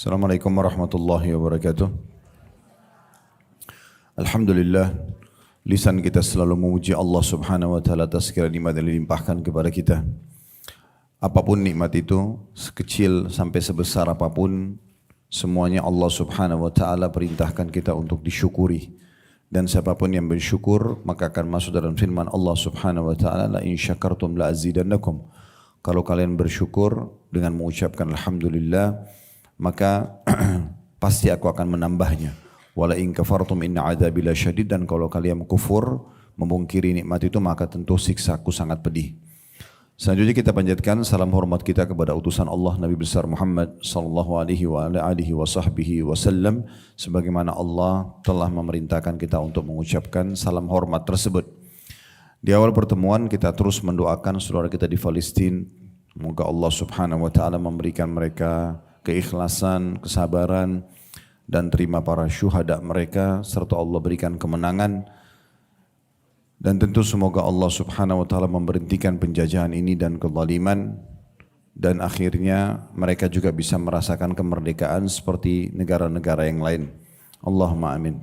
Assalamualaikum warahmatullahi wabarakatuh. Alhamdulillah, lisan kita selalu memuji Allah subhanahu wa ta'ala atas segala nikmat yang dilimpahkan kepada kita. Apapun nikmat itu, sekecil sampai sebesar apapun, semuanya Allah subhanahu wa ta'ala perintahkan kita untuk disyukuri. Dan siapapun yang bersyukur, maka akan masuk dalam firman Allah subhanahu wa ta'ala, la in syakartum la azidannakum. Kalau kalian bersyukur dengan mengucapkan Alhamdulillah, maka pasti aku akan menambahnya. Wala in kafartum inna adzabi lasyadid, dan kalau kalian kufur memungkiri nikmat itu maka tentu siksaku sangat pedih. Selanjutnya kita panjatkan salam hormat kita kepada utusan Allah Nabi besar Muhammad sallallahu alaihi wa alihi wasallam, sebagaimana Allah telah memerintahkan kita untuk mengucapkan salam hormat tersebut. Di awal pertemuan kita terus mendoakan saudara kita di Palestina, semoga Allah subhanahu wa ta'ala memberikan mereka keikhlasan, kesabaran, dan terima para syuhada mereka, serta Allah berikan kemenangan. Dan tentu semoga Allah subhanahu wa ta'ala memberhentikan penjajahan ini dan kezaliman, dan akhirnya mereka juga bisa merasakan kemerdekaan seperti negara-negara yang lain. Allahumma amin.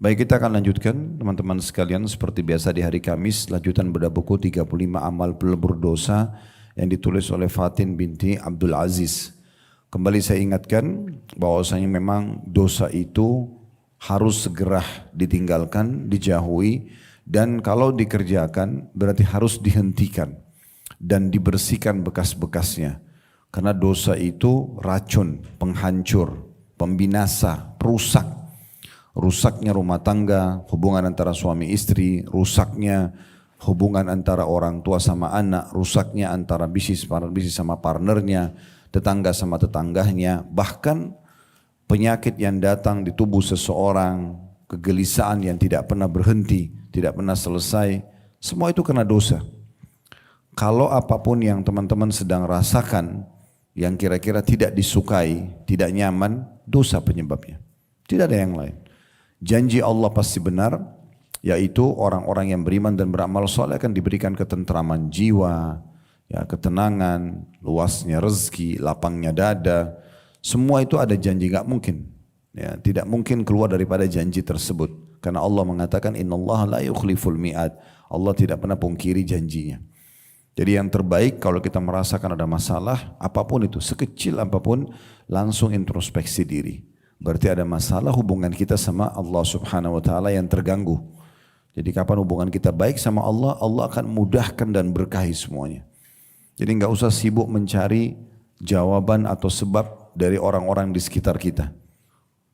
Baik, kita akan lanjutkan teman-teman sekalian seperti biasa di hari Kamis, lanjutan bedah buku 35 amal pelebur dosa yang ditulis oleh Fatin binti Abdul Aziz. Kembali saya ingatkan bahwasanya memang dosa itu harus segera ditinggalkan, dijauhi, dan kalau dikerjakan berarti harus dihentikan dan dibersihkan bekas-bekasnya. Karena dosa itu racun, penghancur, pembinasa, perusak. Rusaknya rumah tangga, hubungan antara suami istri, rusaknya hubungan antara orang tua sama anak, rusaknya antara bisnis sama partnernya, tetangga sama tetangganya, bahkan penyakit yang datang di tubuh seseorang, kegelisahan yang tidak pernah berhenti, tidak pernah selesai, semua itu karena dosa. Kalau apapun yang teman-teman sedang rasakan, yang kira-kira tidak disukai, tidak nyaman, dosa penyebabnya. Tidak ada yang lain. Janji Allah pasti benar, yaitu orang-orang yang beriman dan beramal saleh akan diberikan ketentraman jiwa, ya, ketenangan, luasnya rezeki, lapangnya dada, semua itu ada janji, nggak mungkin, ya, tidak mungkin keluar daripada janji tersebut, karena Allah mengatakan innallaha la yukhliful mi'ad, Allah tidak pernah pungkiri janjinya. Jadi yang terbaik kalau kita merasakan ada masalah, apapun itu, sekecil apapun, langsung introspeksi diri, berarti ada masalah hubungan kita sama Allah subhanahu wa ta'ala yang terganggu. Jadi kapan hubungan kita baik sama Allah, Allah akan mudahkan dan berkahi semuanya. Jadi nggak usah sibuk mencari jawaban atau sebab dari orang-orang di sekitar kita.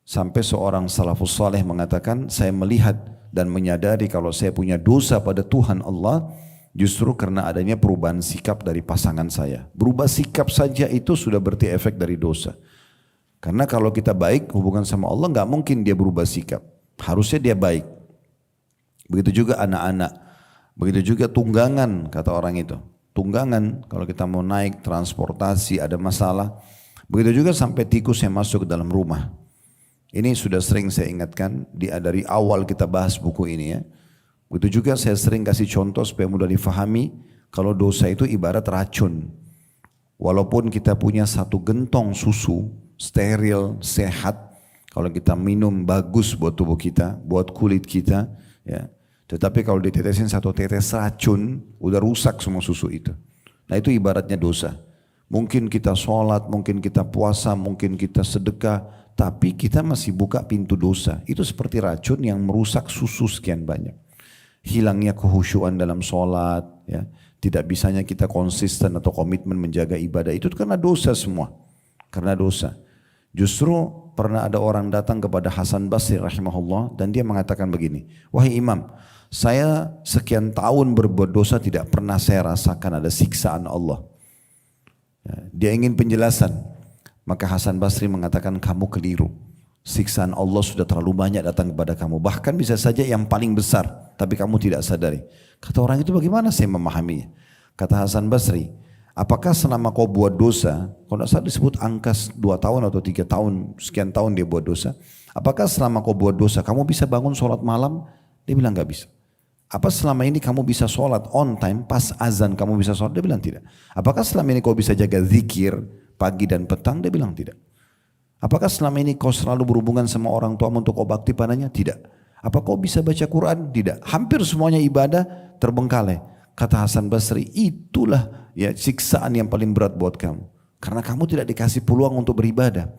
Sampai seorang salafus saleh mengatakan, saya melihat dan menyadari kalau saya punya dosa pada Tuhan Allah, justru karena adanya perubahan sikap dari pasangan saya. Berubah sikap saja itu sudah berarti efek dari dosa. Karena kalau kita baik hubungan sama Allah, nggak mungkin dia berubah sikap. Harusnya dia baik. Begitu juga anak-anak. Begitu juga tunggangan, kata orang itu. Tunggangan, kalau kita mau naik transportasi ada masalah. Begitu juga sampai tikus yang masuk ke dalam rumah. Ini sudah sering saya ingatkan dari awal kita bahas buku ini, ya. Begitu juga saya sering kasih contoh supaya mudah difahami, kalau dosa itu ibarat racun. Walaupun kita punya satu gentong susu steril, sehat, kalau kita minum bagus buat tubuh kita, buat kulit kita, ya. Tetapi kalau ditetesin satu tetes racun, udah rusak semua susu itu. Nah itu ibaratnya dosa. Mungkin kita sholat, mungkin kita puasa, mungkin kita sedekah, tapi kita masih buka pintu dosa. Itu seperti racun yang merusak susu sekian banyak. Hilangnya kehusyuan dalam sholat, ya. Tidak bisanya kita konsisten atau komitmen menjaga ibadah, itu karena dosa semua. Karena dosa. Justru pernah ada orang datang kepada Hasan Basri rahimahullah dan dia mengatakan begini, wahai imam, saya sekian tahun berbuat dosa tidak pernah saya rasakan ada siksaan Allah. Dia ingin penjelasan. Maka Hasan Basri mengatakan kamu keliru. Siksaan Allah sudah terlalu banyak datang kepada kamu. Bahkan bisa saja yang paling besar, tapi kamu tidak sadari. Kata orang itu, bagaimana saya memahaminya? Kata Hasan Basri, apakah selama kau buat dosa, kalau tidak salah disebut angka 2 tahun atau 3 tahun, sekian tahun dia buat dosa. Apakah selama kau buat dosa, kamu bisa bangun sholat malam? Dia bilang gak bisa. Apa selama ini kamu bisa sholat on time, pas azan kamu bisa sholat? Dia bilang tidak. Apakah selama ini kau bisa jaga zikir pagi dan petang? Dia bilang tidak. Apakah selama ini kau selalu berhubungan sama orang tuamu untuk kau bakti padanya? Tidak. Apa kau bisa baca Quran? Tidak. Hampir semuanya ibadah terbengkalai. Kata Hasan Basri, itulah ya siksaan yang paling berat buat kamu. Karena kamu tidak dikasih peluang untuk beribadah.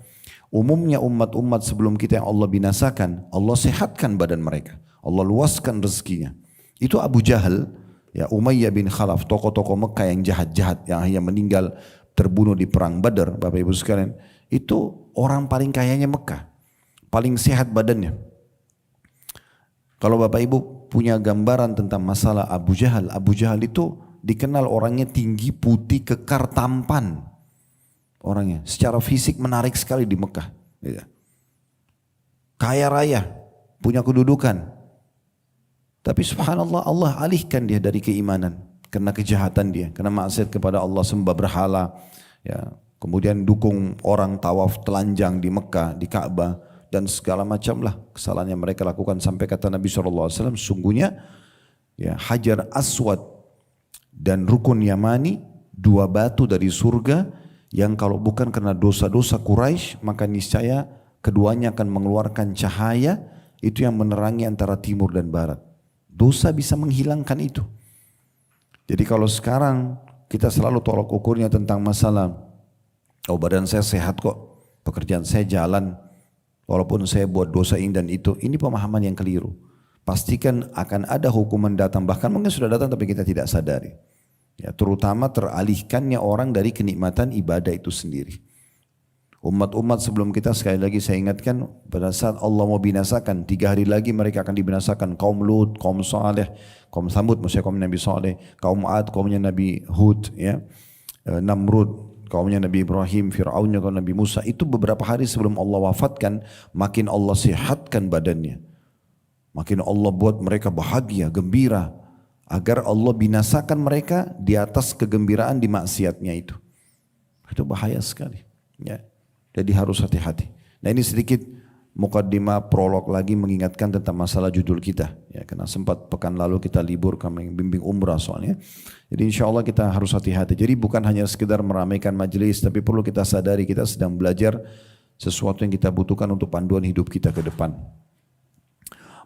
Umumnya umat-umat sebelum kita yang Allah binasakan, Allah sehatkan badan mereka. Allah luaskan rezekinya. Itu Abu Jahal, ya Umayyah bin Khalaf, tokoh-tokoh Mekah yang jahat-jahat, yang hanya meninggal terbunuh di perang Badar, Bapak Ibu sekalian. Itu orang paling kayanya Mekah, paling sehat badannya. Kalau Bapak Ibu punya gambaran tentang masalah Abu Jahal itu dikenal orangnya tinggi, putih, kekar, tampan. Orangnya secara fisik menarik sekali di Mekah. Kaya raya, punya kedudukan. Tapi subhanallah Allah alihkan dia dari keimanan. Karena kejahatan dia, karena maksiat kepada Allah, sembah berhala. Ya, kemudian dukung orang tawaf telanjang di Mekah, di Ka'bah. Dan segala macam lah kesalahan yang mereka lakukan. Sampai kata Nabi SAW, sungguhnya ya, Hajar Aswad dan Rukun Yamani, dua batu dari surga yang kalau bukan karena dosa-dosa Quraisy maka niscaya keduanya akan mengeluarkan cahaya itu yang menerangi antara timur dan barat. Dosa bisa menghilangkan itu. Jadi kalau sekarang kita selalu tolak ukurnya tentang masalah, oh badan saya sehat kok, pekerjaan saya jalan, walaupun saya buat dosa ini dan itu, ini pemahaman yang keliru. Pastikan akan ada hukuman datang, bahkan mungkin sudah datang tapi kita tidak sadari. Ya, terutama teralihkannya orang dari kenikmatan ibadah itu sendiri. Umat-umat sebelum kita, sekali lagi saya ingatkan, pada saat Allah mau binasakan, 3 hari lagi mereka akan dibinasakan. Kaum Lut, kaum Saleh, kaum Samud, maksudnya kaum Nabi Saleh, kaum Ad, kaumnya Nabi Hud, ya, Namrud, kaumnya Nabi Ibrahim, Fir'aunnya kaum Nabi Musa. Itu beberapa hari sebelum Allah wafatkan, makin Allah sehatkan badannya. Makin Allah buat mereka bahagia, gembira, agar Allah binasakan mereka di atas kegembiraan di maksiatnya itu. Itu bahaya sekali. Ya. Jadi harus hati-hati. Nah ini sedikit mukaddimah prolog lagi mengingatkan tentang masalah judul kita. Ya, karena sempat pekan lalu kita libur, kami bimbing umrah soalnya. Jadi insya Allah kita harus hati-hati. Jadi bukan hanya sekedar meramaikan majelis, tapi perlu kita sadari kita sedang belajar sesuatu yang kita butuhkan untuk panduan hidup kita ke depan.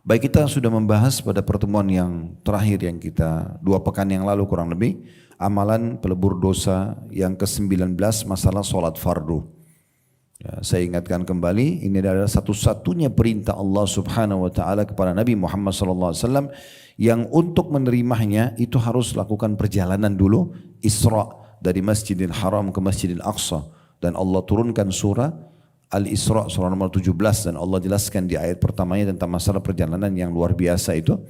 Baik, kita sudah membahas pada pertemuan yang terakhir yang kita 2 pekan yang lalu kurang lebih, amalan pelebur dosa yang ke-19 masalah sholat fardu. Ya, saya ingatkan kembali, ini adalah satu-satunya perintah Allah Subhanahu wa taala kepada Nabi Muhammad SAW yang untuk menerimanya itu harus lakukan perjalanan dulu, Isra dari Masjidil Haram ke Masjidil Aqsa, dan Allah turunkan surah Al-Isra surah nomor 17 dan Allah jelaskan di ayat pertamanya tentang masalah perjalanan yang luar biasa itu,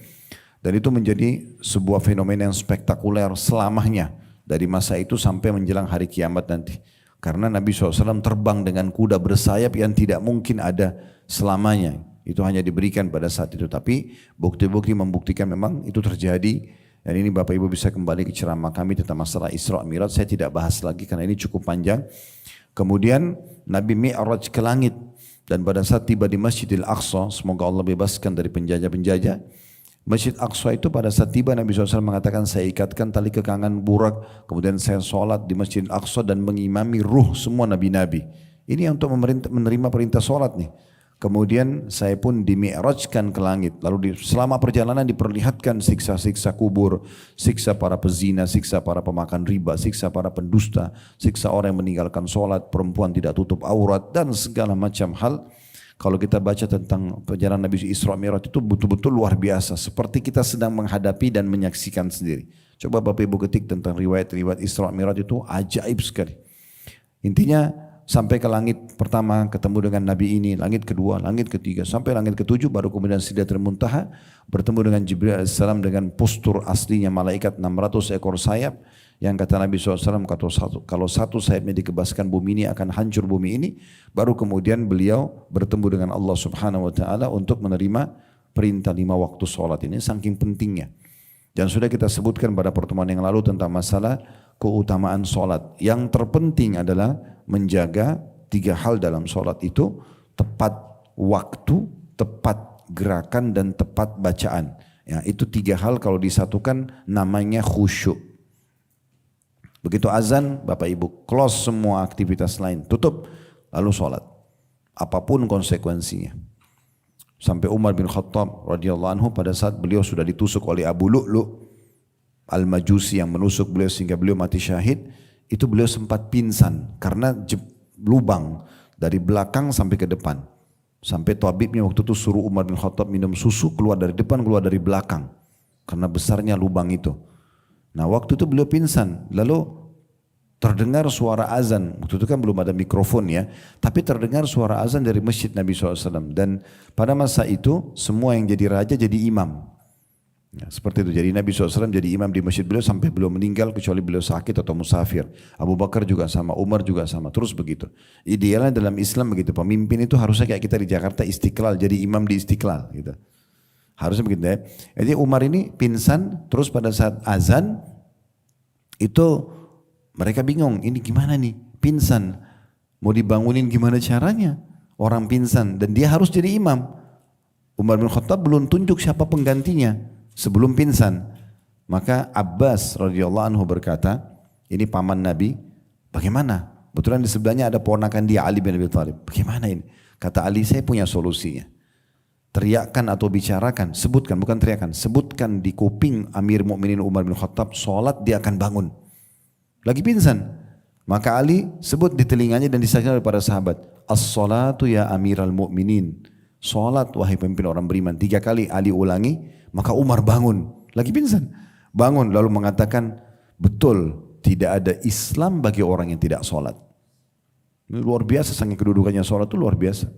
dan itu menjadi sebuah fenomena yang spektakuler selamanya dari masa itu sampai menjelang hari kiamat nanti. Karena Nabi SAW terbang dengan kuda bersayap yang tidak mungkin ada selamanya. Itu hanya diberikan pada saat itu. Tapi bukti-bukti membuktikan memang itu terjadi. Dan ini Bapak Ibu bisa kembali ke ceramah kami tentang masalah Isra Mi'raj. Saya tidak bahas lagi karena ini cukup panjang. Kemudian Nabi Mi'raj ke langit. Dan pada saat tiba di Masjidil Aqsa, semoga Allah bebaskan dari penjajah-penjajah. Masjid Aqsa itu pada saat tiba Nabi SAW mengatakan, saya ikatkan tali kekangan burak, kemudian saya sholat di Masjid Aqsa dan mengimami ruh semua nabi-nabi. Ini untuk menerima perintah sholat nih. Kemudian saya pun dimi'rajkan ke langit. Lalu selama perjalanan diperlihatkan siksa-siksa kubur, siksa para pezina, siksa para pemakan riba, siksa para pendusta, siksa orang yang meninggalkan sholat, perempuan tidak tutup aurat, dan segala macam hal. Kalau kita baca tentang perjalanan Nabi Isra Mi'raj itu betul-betul luar biasa. Seperti kita sedang menghadapi dan menyaksikan sendiri. Coba Bapak Ibu ketik tentang riwayat-riwayat Isra Mi'raj itu ajaib sekali. Intinya sampai ke langit pertama ketemu dengan Nabi ini, langit kedua, langit ketiga, sampai langit ketujuh baru kemudian Sidratul Muntaha bertemu dengan Jibril AS dengan postur aslinya malaikat 600 ekor sayap. Yang kata Nabi SAW, kalau satu sayapnya dikebaskan bumi ini akan hancur bumi ini. Baru kemudian beliau bertemu dengan Allah Subhanahu Wa Taala untuk menerima perintah 5 waktu sholat ini, saking pentingnya. Dan sudah kita sebutkan pada pertemuan yang lalu tentang masalah keutamaan sholat. Yang terpenting adalah menjaga 3 hal dalam sholat itu, tepat waktu, tepat gerakan, dan tepat bacaan. Ya, itu 3 hal kalau disatukan namanya khusyuk. Begitu azan, Bapak Ibu close semua aktivitas lain, tutup, lalu sholat. apapun konsekuensinya. Sampai Umar bin Khattab radhiyallahu anhu pada saat beliau sudah ditusuk oleh Abu Lu'lu' Al-Majusi yang menusuk beliau sehingga beliau mati syahid, itu beliau sempat pingsan karena lubang dari belakang sampai ke depan. Sampai tabibnya waktu itu suruh Umar bin Khattab minum susu, keluar dari depan, keluar dari belakang. Karena besarnya lubang itu. Nah waktu itu beliau pingsan, lalu terdengar suara azan. Waktu itu kan belum ada mikrofon ya, tapi terdengar suara azan dari masjid Nabi SAW. Dan pada masa itu semua yang jadi raja jadi imam. Ya, seperti itu. Jadi Nabi SAW jadi imam di masjid beliau sampai beliau meninggal, kecuali beliau sakit atau musafir. Abu Bakar juga sama, Umar juga sama, terus begitu. Idealnya dalam Islam begitu, pemimpin itu harusnya kayak kita di Jakarta Istiqlal, jadi imam di Istiqlal gitu. Harusnya begitu ya. Jadi Umar ini pingsan, terus pada saat azan itu mereka bingung, ini gimana nih, pingsan, mau dibangunin gimana caranya? Orang pingsan dan dia harus jadi imam. Umar bin Khattab belum tunjuk siapa penggantinya sebelum pingsan. Maka Abbas radhiyallahu anhu berkata, ini paman Nabi, bagaimana? Betulan di sebelahnya ada ponakan dia Ali bin Abi Thalib. Bagaimana ini? Kata Ali, saya punya solusinya. Teriakkan atau bicarakan, sebutkan, bukan teriakkan, sebutkan di kuping Amir Mukminin Umar bin Khattab, sholat dia akan bangun. Lagi pingsan. Maka Ali sebut di telinganya dan disaksikan oleh para sahabat, as-salatu ya Amiral Mukminin. Sholat wahai pemimpin orang beriman. 3 kali Ali ulangi, maka Umar bangun. Lagi pingsan. Bangun lalu mengatakan, betul tidak ada Islam bagi orang yang tidak sholat. Ini luar biasa, saking kedudukannya sholat itu luar biasa.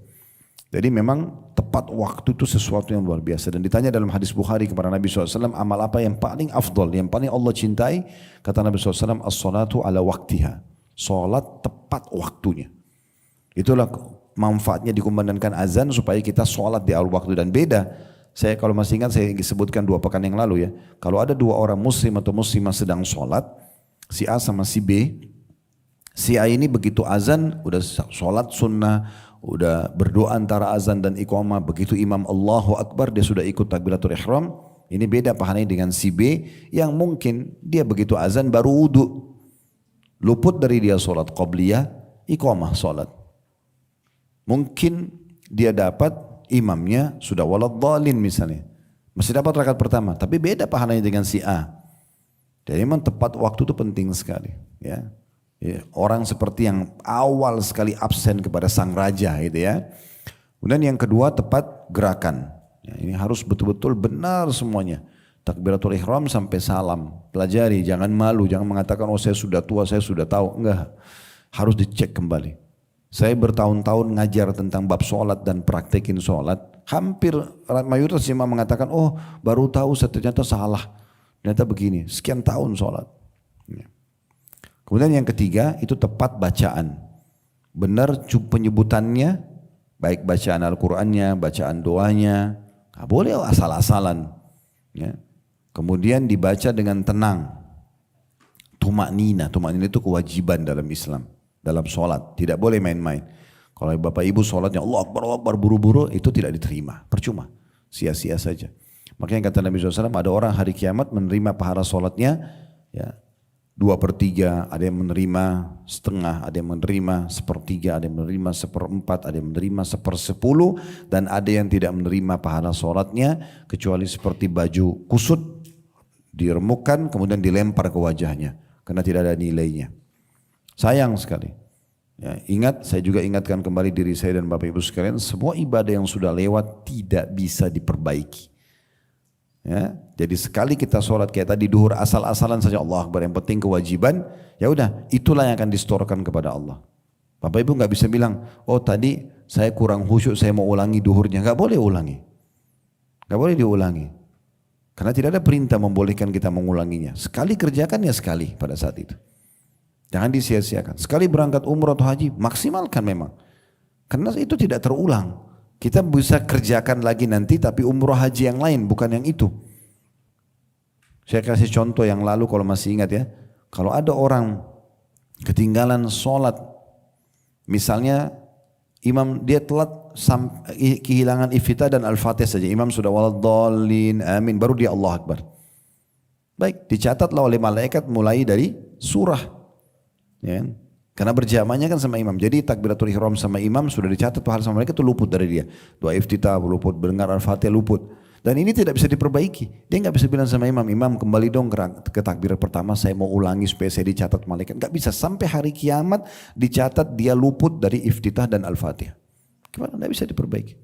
Jadi memang tepat waktu itu sesuatu yang luar biasa. Dan ditanya dalam hadis Bukhari kepada Nabi SAW, amal apa yang paling afdal, yang paling Allah cintai? Kata Nabi SAW, as-salatu ala waktiha. Salat tepat waktunya. Itulah manfaatnya dikumandangkan azan supaya kita salat di awal waktu. Dan beda, saya kalau masih ingat saya sebutkan 2 pekan yang lalu ya. Kalau ada 2 orang muslim atau muslimah sedang salat, si A sama si B, si A ini begitu azan, udah salat sunnah, udah berdoa antara azan dan iqamah, begitu imam Allahu Akbar dia sudah ikut takbiratul ihram. Ini beda pahalanya dengan si B yang mungkin dia begitu azan baru wudu, luput dari dia solat qabliyah, iqamah solat. Mungkin dia dapat imamnya sudah waladhdallin misalnya, masih dapat rakaat pertama, tapi beda pahalanya dengan si A. Jadi memang tepat waktu itu penting sekali ya. Ya, orang seperti yang awal sekali absen kepada sang raja gitu ya. Kemudian yang kedua tepat gerakan. Ya, ini harus betul-betul benar semuanya. Takbiratul ihram sampai salam. Pelajari, jangan malu, jangan mengatakan oh saya sudah tua, saya sudah tahu. Enggak, harus dicek kembali. Saya bertahun-tahun ngajar tentang bab sholat dan praktekin sholat. Hampir mayoritas jemaah mengatakan oh baru tahu saya ternyata salah. Ternyata begini, sekian tahun sholat. Ya. Kemudian yang ketiga itu tepat bacaan. Benar penyebutannya, baik bacaan Al-Qur'annya, bacaan doanya. Gak boleh asal-asalan. Ya. Kemudian dibaca dengan tenang. Tumaknina itu kewajiban dalam Islam. Dalam sholat, tidak boleh main-main. Kalau bapak ibu sholatnya Allah Akbar buru-buru, itu tidak diterima. Percuma, sia-sia saja. Makanya kata Nabi SAW, ada orang hari kiamat menerima pahala sholatnya, ya, 2/3, ada yang menerima setengah, ada yang menerima 1/3, ada yang menerima 1/4, ada yang menerima 1/10, dan ada yang tidak menerima pahala sholatnya kecuali seperti baju kusut diremukkan kemudian dilempar ke wajahnya karena tidak ada nilainya. Sayang sekali. Ya, ingat, saya juga ingatkan kembali diri saya dan Bapak Ibu sekalian, semua ibadah yang sudah lewat tidak bisa diperbaiki. Ya, jadi sekali kita sholat kayak tadi duhur asal-asalan saja Allah Akbar, yang penting kewajiban, ya udah itulah yang akan distorkan kepada Allah. Bapak Ibu nggak bisa bilang, oh tadi saya kurang khusyuk, saya mau ulangi duhurnya. Nggak boleh ulangi, nggak boleh diulangi, karena tidak ada perintah membolehkan kita mengulanginya. Sekali kerjakan ya sekali pada saat itu, jangan disia-siakan. Sekali berangkat umrah atau haji maksimalkan memang, karena itu tidak terulang. Kita bisa kerjakan lagi nanti tapi umrah haji yang lain bukan yang itu. Saya kasih contoh yang lalu kalau masih ingat ya. Kalau ada orang ketinggalan sholat, misalnya imam dia telat kehilangan iftitah dan al-fatihah saja. Imam sudah waladhdallin amin baru dia Allah Akbar. Baik, dicatatlah oleh malaikat mulai dari surah. Ya. Karena berjamaahnya kan sama imam. Jadi takbiratul ihram sama imam sudah dicatat pahala sama mereka itu luput dari dia. Doa iftitah luput, mendengar al-fatihah luput. Dan ini tidak bisa diperbaiki. Dia nggak bisa bilang sama imam, imam kembali dong ke takbirat pertama, saya mau ulangi supaya saya dicatat malaikat. Nggak bisa, sampai hari kiamat dicatat dia luput dari iftitah dan al-fatihah. Gimana? Nggak bisa diperbaiki.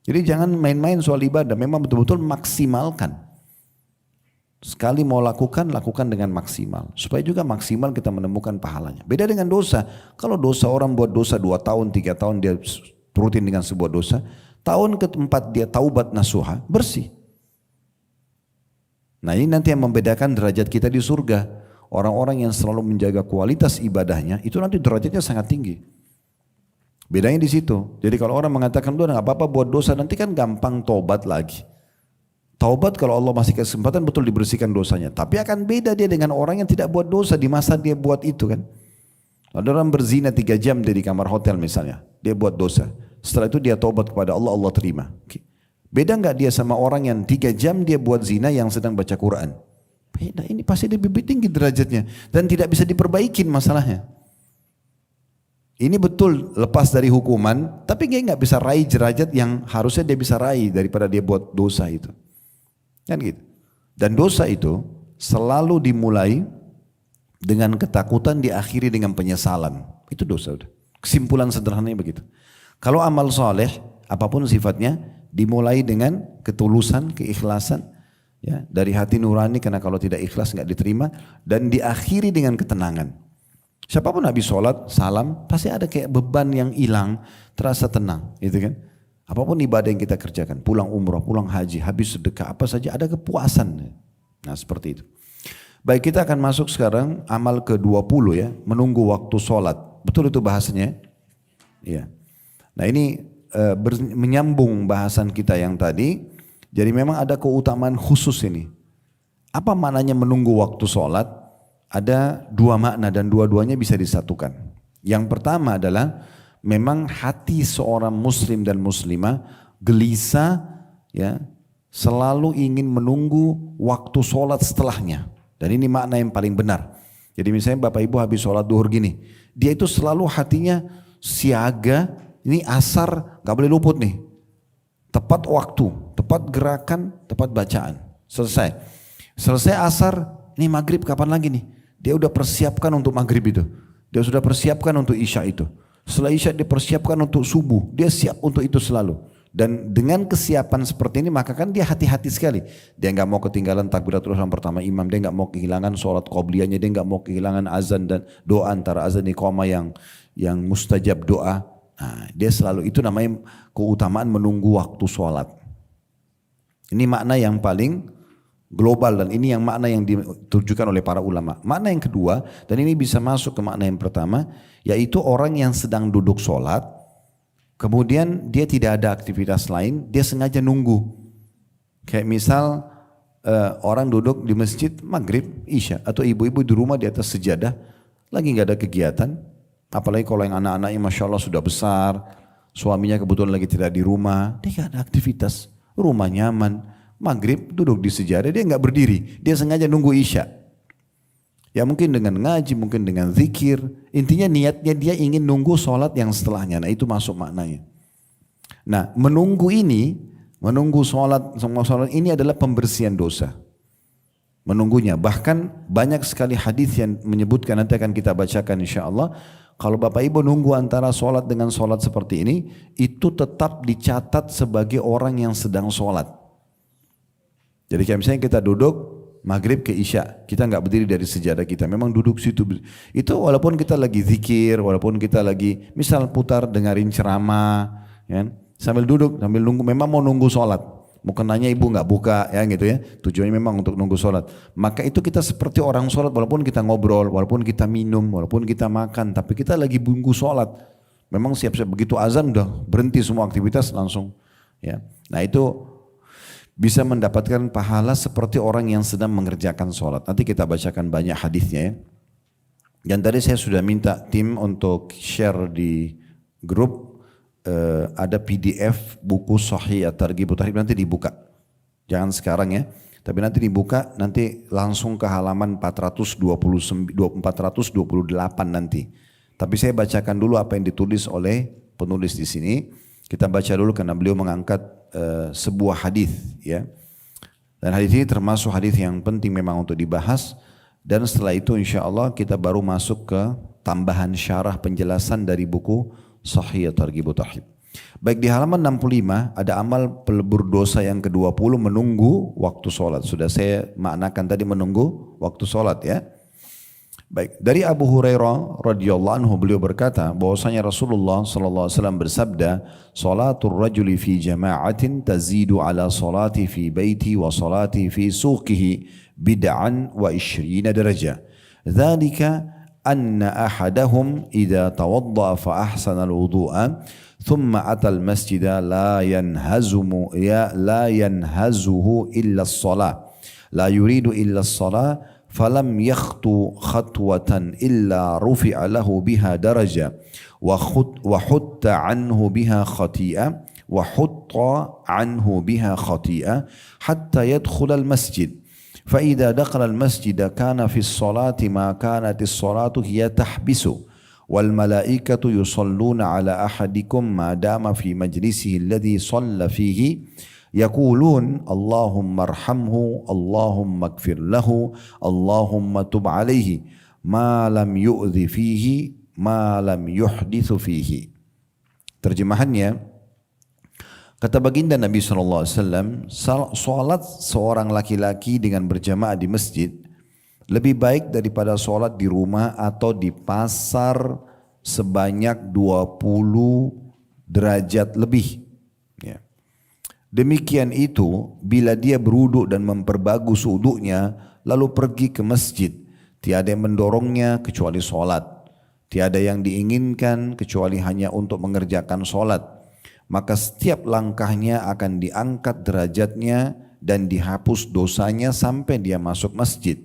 Jadi jangan main-main soal ibadah, memang betul-betul maksimalkan. Sekali mau lakukan dengan maksimal. Supaya juga maksimal kita menemukan pahalanya. Beda dengan dosa. Kalau dosa orang buat dosa 2 tahun, 3 tahun dia rutin dengan sebuah dosa. Tahun keempat dia taubat nasuha, bersih. Nah ini nanti yang membedakan derajat kita di surga. Orang-orang yang selalu menjaga kualitas ibadahnya, itu nanti derajatnya sangat tinggi. Bedanya di situ. Jadi kalau orang mengatakan, udah nggak apa-apa buat dosa, nanti kan gampang taubat lagi. Taubat kalau Allah masih kesempatan betul dibersihkan dosanya. Tapi akan beda dia dengan orang yang tidak buat dosa di masa dia buat itu kan. Ada orang berzina 3 jam dia di kamar hotel misalnya. Dia buat dosa. Setelah itu dia taubat kepada Allah, Allah terima. Beda nggak dia sama orang yang 3 jam dia buat zina yang sedang baca Quran? Beda, ini pasti dia lebih tinggi derajatnya. Dan tidak bisa diperbaikin masalahnya. Ini betul lepas dari hukuman, tapi dia nggak bisa raih derajat yang harusnya dia bisa raih daripada dia buat dosa itu. Kan gitu. Dan dosa itu selalu dimulai dengan ketakutan, diakhiri dengan penyesalan. Itu dosa udah. Kesimpulan sederhananya begitu. Kalau amal soleh, apapun sifatnya, dimulai dengan ketulusan, keikhlasan, ya, dari hati nurani, karena kalau tidak ikhlas nggak diterima, dan diakhiri dengan ketenangan. Siapapun habis sholat, salam, pasti ada kayak beban yang hilang, terasa tenang, gitu kan? Apapun ibadah yang kita kerjakan, pulang umrah, pulang haji, habis sedekah, apa saja, ada kepuasan. Nah seperti itu. Baik, kita akan masuk sekarang amal ke-20 ya, menunggu waktu sholat. Betul itu bahasanya? Iya. Nah ini menyambung bahasan kita yang tadi. Jadi memang ada keutamaan khusus ini. Apa maknanya menunggu waktu sholat? Ada 2 makna dan dua-duanya bisa disatukan. Yang pertama adalah memang hati seorang muslim dan muslimah gelisah ya, selalu ingin menunggu waktu sholat setelahnya. Dan ini makna yang paling benar. Jadi misalnya Bapak Ibu habis sholat duhur gini, dia itu selalu hatinya siaga. Ini asar gak boleh luput nih. Tepat waktu, tepat gerakan, tepat bacaan. Selesai. Selesai asar, ini maghrib kapan lagi nih? Dia udah persiapkan untuk maghrib itu. Dia sudah persiapkan untuk isya itu. Setelah isya dia persiapkan untuk subuh. Dia siap untuk itu selalu. Dan dengan kesiapan seperti ini maka kan dia hati-hati sekali. Dia gak mau ketinggalan takbiratul ihram pertama imam. Dia gak mau kehilangan sholat qobliyahnya. Dia gak mau kehilangan azan dan doa antara azan iqamah yang mustajab doa. Nah, dia selalu, itu namanya keutamaan menunggu waktu sholat. Ini makna yang paling global dan ini yang makna yang ditujukan oleh para ulama. Makna yang kedua, dan ini bisa masuk ke makna yang pertama, yaitu orang yang sedang duduk sholat, kemudian dia tidak ada aktivitas lain, dia sengaja nunggu. Kayak misal orang duduk di masjid maghrib, isya, atau ibu-ibu di rumah di atas sejadah, lagi nggak ada kegiatan. Apalagi kalau yang anak-anaknya Masya Allah sudah besar, suaminya kebetulan lagi tidak di rumah, dia gak ada aktivitas, rumah nyaman, maghrib duduk di sejadah, dia gak berdiri, dia sengaja nunggu isya. Ya mungkin dengan ngaji, mungkin dengan zikir, intinya niatnya dia ingin nunggu sholat yang setelahnya, nah itu masuk maknanya. Nah menunggu ini, menunggu sholat, semua sholat ini adalah pembersihan dosa. Menunggunya, bahkan banyak sekali hadis yang menyebutkan, nanti akan kita bacakan insya Allah. Kalau Bapak Ibu nunggu antara sholat dengan sholat seperti ini, itu tetap dicatat sebagai orang yang sedang sholat. Jadi kayak misalnya kita duduk maghrib ke isya, kita nggak berdiri dari sejadah kita, memang duduk situ. Itu walaupun kita lagi zikir, walaupun kita lagi misal putar dengerin ceramah, ya, sambil duduk, sambil nunggu, memang mau nunggu sholat. Bukan nanya ibu nggak buka ya gitu ya, tujuannya memang untuk nunggu sholat. Maka itu kita seperti orang sholat, walaupun kita ngobrol, walaupun kita minum, walaupun kita makan, tapi kita lagi nunggu sholat. Memang siap-siap begitu azan udah berhenti semua aktivitas langsung. Ya, nah itu bisa mendapatkan pahala seperti orang yang sedang mengerjakan sholat. Nanti kita bacakan banyak hadisnya ya. Dan tadi saya sudah minta tim untuk share di grup. Ada PDF buku Sahih At-Targhib At-Tarhib, nanti dibuka. Jangan sekarang ya, tapi nanti dibuka, nanti langsung ke halaman 428 nanti. Tapi saya bacakan dulu apa yang ditulis oleh penulis di sini. Kita baca dulu karena beliau mengangkat sebuah hadis, ya. Dan hadis ini termasuk hadis yang penting memang untuk dibahas. Dan setelah itu insya Allah kita baru masuk ke tambahan syarah penjelasan dari buku Sahih Targhib Tarhib. Baik, di halaman 65 ada amal pelebur dosa yang ke-20, menunggu waktu sholat. Sudah saya maknakan tadi menunggu waktu sholat, ya. Baik, dari Abu Hurairah radhiyallahu anhu beliau berkata bahwasanya Rasulullah sallallahu alaihi wasallam bersabda, "Salatul rajuli fi jama'atin tazidu ala salati fi baiti wa salati fi suqihi bid'an wa 20 darajah. Dzalika anna ahadahum idza tawadda fa ahsana al-wudu'a ثم أتى المسجد لا ينهزه إلا الصلاة لا يريد إلا الصلاة فلم يخطو خطوة إلا رفع له بها درجة وحط عنه بها خطيئة حتى يدخل المسجد فإذا دخل المسجد كان في الصلاة ما كانت الصلاة هي تحبسه والملائكة يصلون على أحدكم ما دام في مجلسه الذي صلى فيه يقولون اللهم ارحمه اللهم اغفر له اللهم تب عليه ما لم يؤذ فيه ما لم يحدث فيه." Terjemahannya, kata baginda Nabi SAW, salat seorang laki-laki dengan berjamaah di masjid lebih baik daripada sholat di rumah atau di pasar sebanyak 20 derajat lebih. Ya. Demikian itu bila dia berwuduk dan memperbagus wuduknya lalu pergi ke masjid. Tiada yang mendorongnya kecuali sholat. Tiada yang diinginkan kecuali hanya untuk mengerjakan sholat. Maka setiap langkahnya akan diangkat derajatnya dan dihapus dosanya sampai dia masuk masjid.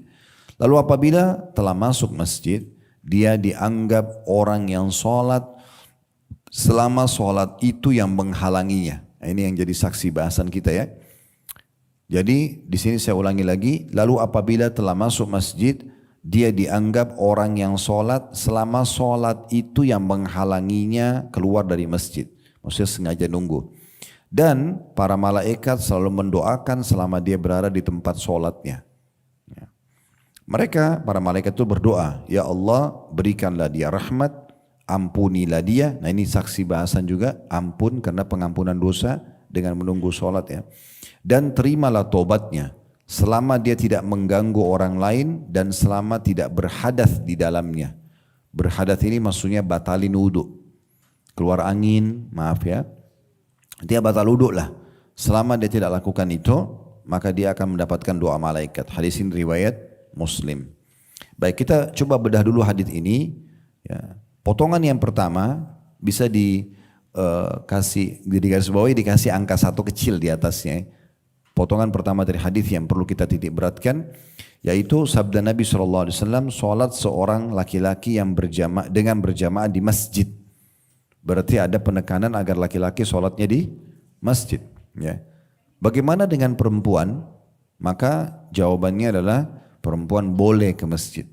Lalu apabila telah masuk masjid, dia dianggap orang yang sholat selama sholat itu yang menghalanginya. Nah, ini yang jadi saksi bahasan kita, ya. Jadi di sini saya ulangi lagi. Lalu apabila telah masuk masjid, dia dianggap orang yang sholat selama sholat itu yang menghalanginya keluar dari masjid. Maksudnya sengaja nunggu. Dan para malaikat selalu mendoakan selama dia berada di tempat sholatnya. Mereka, para malaikat itu berdoa, "Ya Allah, berikanlah dia rahmat, ampunilah dia." Nah, ini saksi bahasan juga, ampun karena pengampunan dosa dengan menunggu sholat, ya. Dan terimalah tobatnya selama dia tidak mengganggu orang lain dan selama tidak berhadath di dalamnya. Berhadath ini maksudnya batalin wudhu. Keluar angin, maaf ya. Dia batal wudhu lah. Selama dia tidak lakukan itu, maka dia akan mendapatkan doa malaikat. Hadis ini riwayat Muslim. Baik, kita coba bedah dulu hadis ini. Ya. Potongan yang pertama bisa dikasih di garis bawahi, dikasih angka 1 kecil di atasnya. Potongan pertama dari hadis yang perlu kita titik beratkan, yaitu sabda Nabi SAW, sholat seorang laki-laki yang berjamaah di masjid. Berarti ada penekanan agar laki-laki sholatnya di masjid. Ya. Bagaimana dengan perempuan? Maka jawabannya adalah perempuan boleh ke masjid,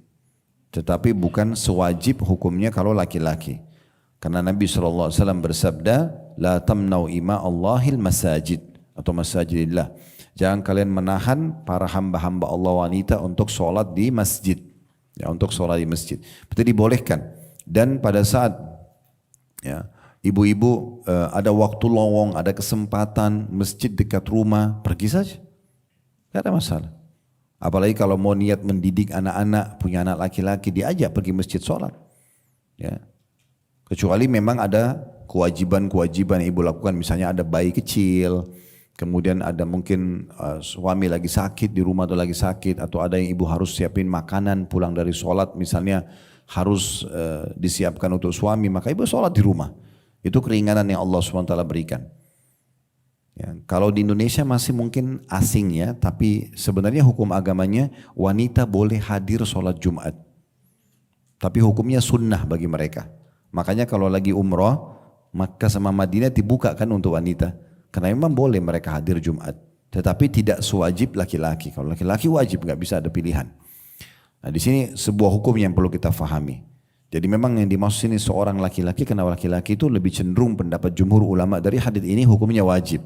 tetapi bukan sewajib hukumnya kalau laki-laki. Karena Nabi SAW bersabda, "La tamnau ima Allahil masajid," atau masajidillah. Jangan kalian menahan para hamba-hamba Allah wanita untuk sholat di masjid. Ya, untuk sholat di masjid. Berarti dibolehkan. Dan pada saat ya, ibu-ibu ada waktu lowong, ada kesempatan, masjid dekat rumah, pergi saja. Tidak ada masalah. Apalagi kalau mau niat mendidik anak-anak, punya anak laki-laki, diajak pergi masjid sholat. Ya. Kecuali memang ada kewajiban-kewajiban yang ibu lakukan, misalnya ada bayi kecil, kemudian ada mungkin suami lagi sakit di rumah atau lagi sakit, atau ada yang ibu harus siapin makanan pulang dari sholat, misalnya harus disiapkan untuk suami, maka ibu sholat di rumah. Itu keringanan yang Allah SWT berikan. Ya, kalau di Indonesia masih mungkin asing ya, tapi sebenarnya hukum agamanya wanita boleh hadir sholat Jumat. Tapi hukumnya sunnah bagi mereka. Makanya kalau lagi umroh, Makkah sama Madinah dibuka kan untuk wanita. Karena memang boleh mereka hadir Jumat. Tetapi tidak sewajib laki-laki. Kalau laki-laki wajib, nggak bisa ada pilihan. Nah, di sini sebuah hukum yang perlu kita fahami. Jadi memang yang dimaksud ini seorang laki-laki, karena laki-laki itu lebih cenderung pendapat jumhur ulama dari hadis ini hukumnya wajib.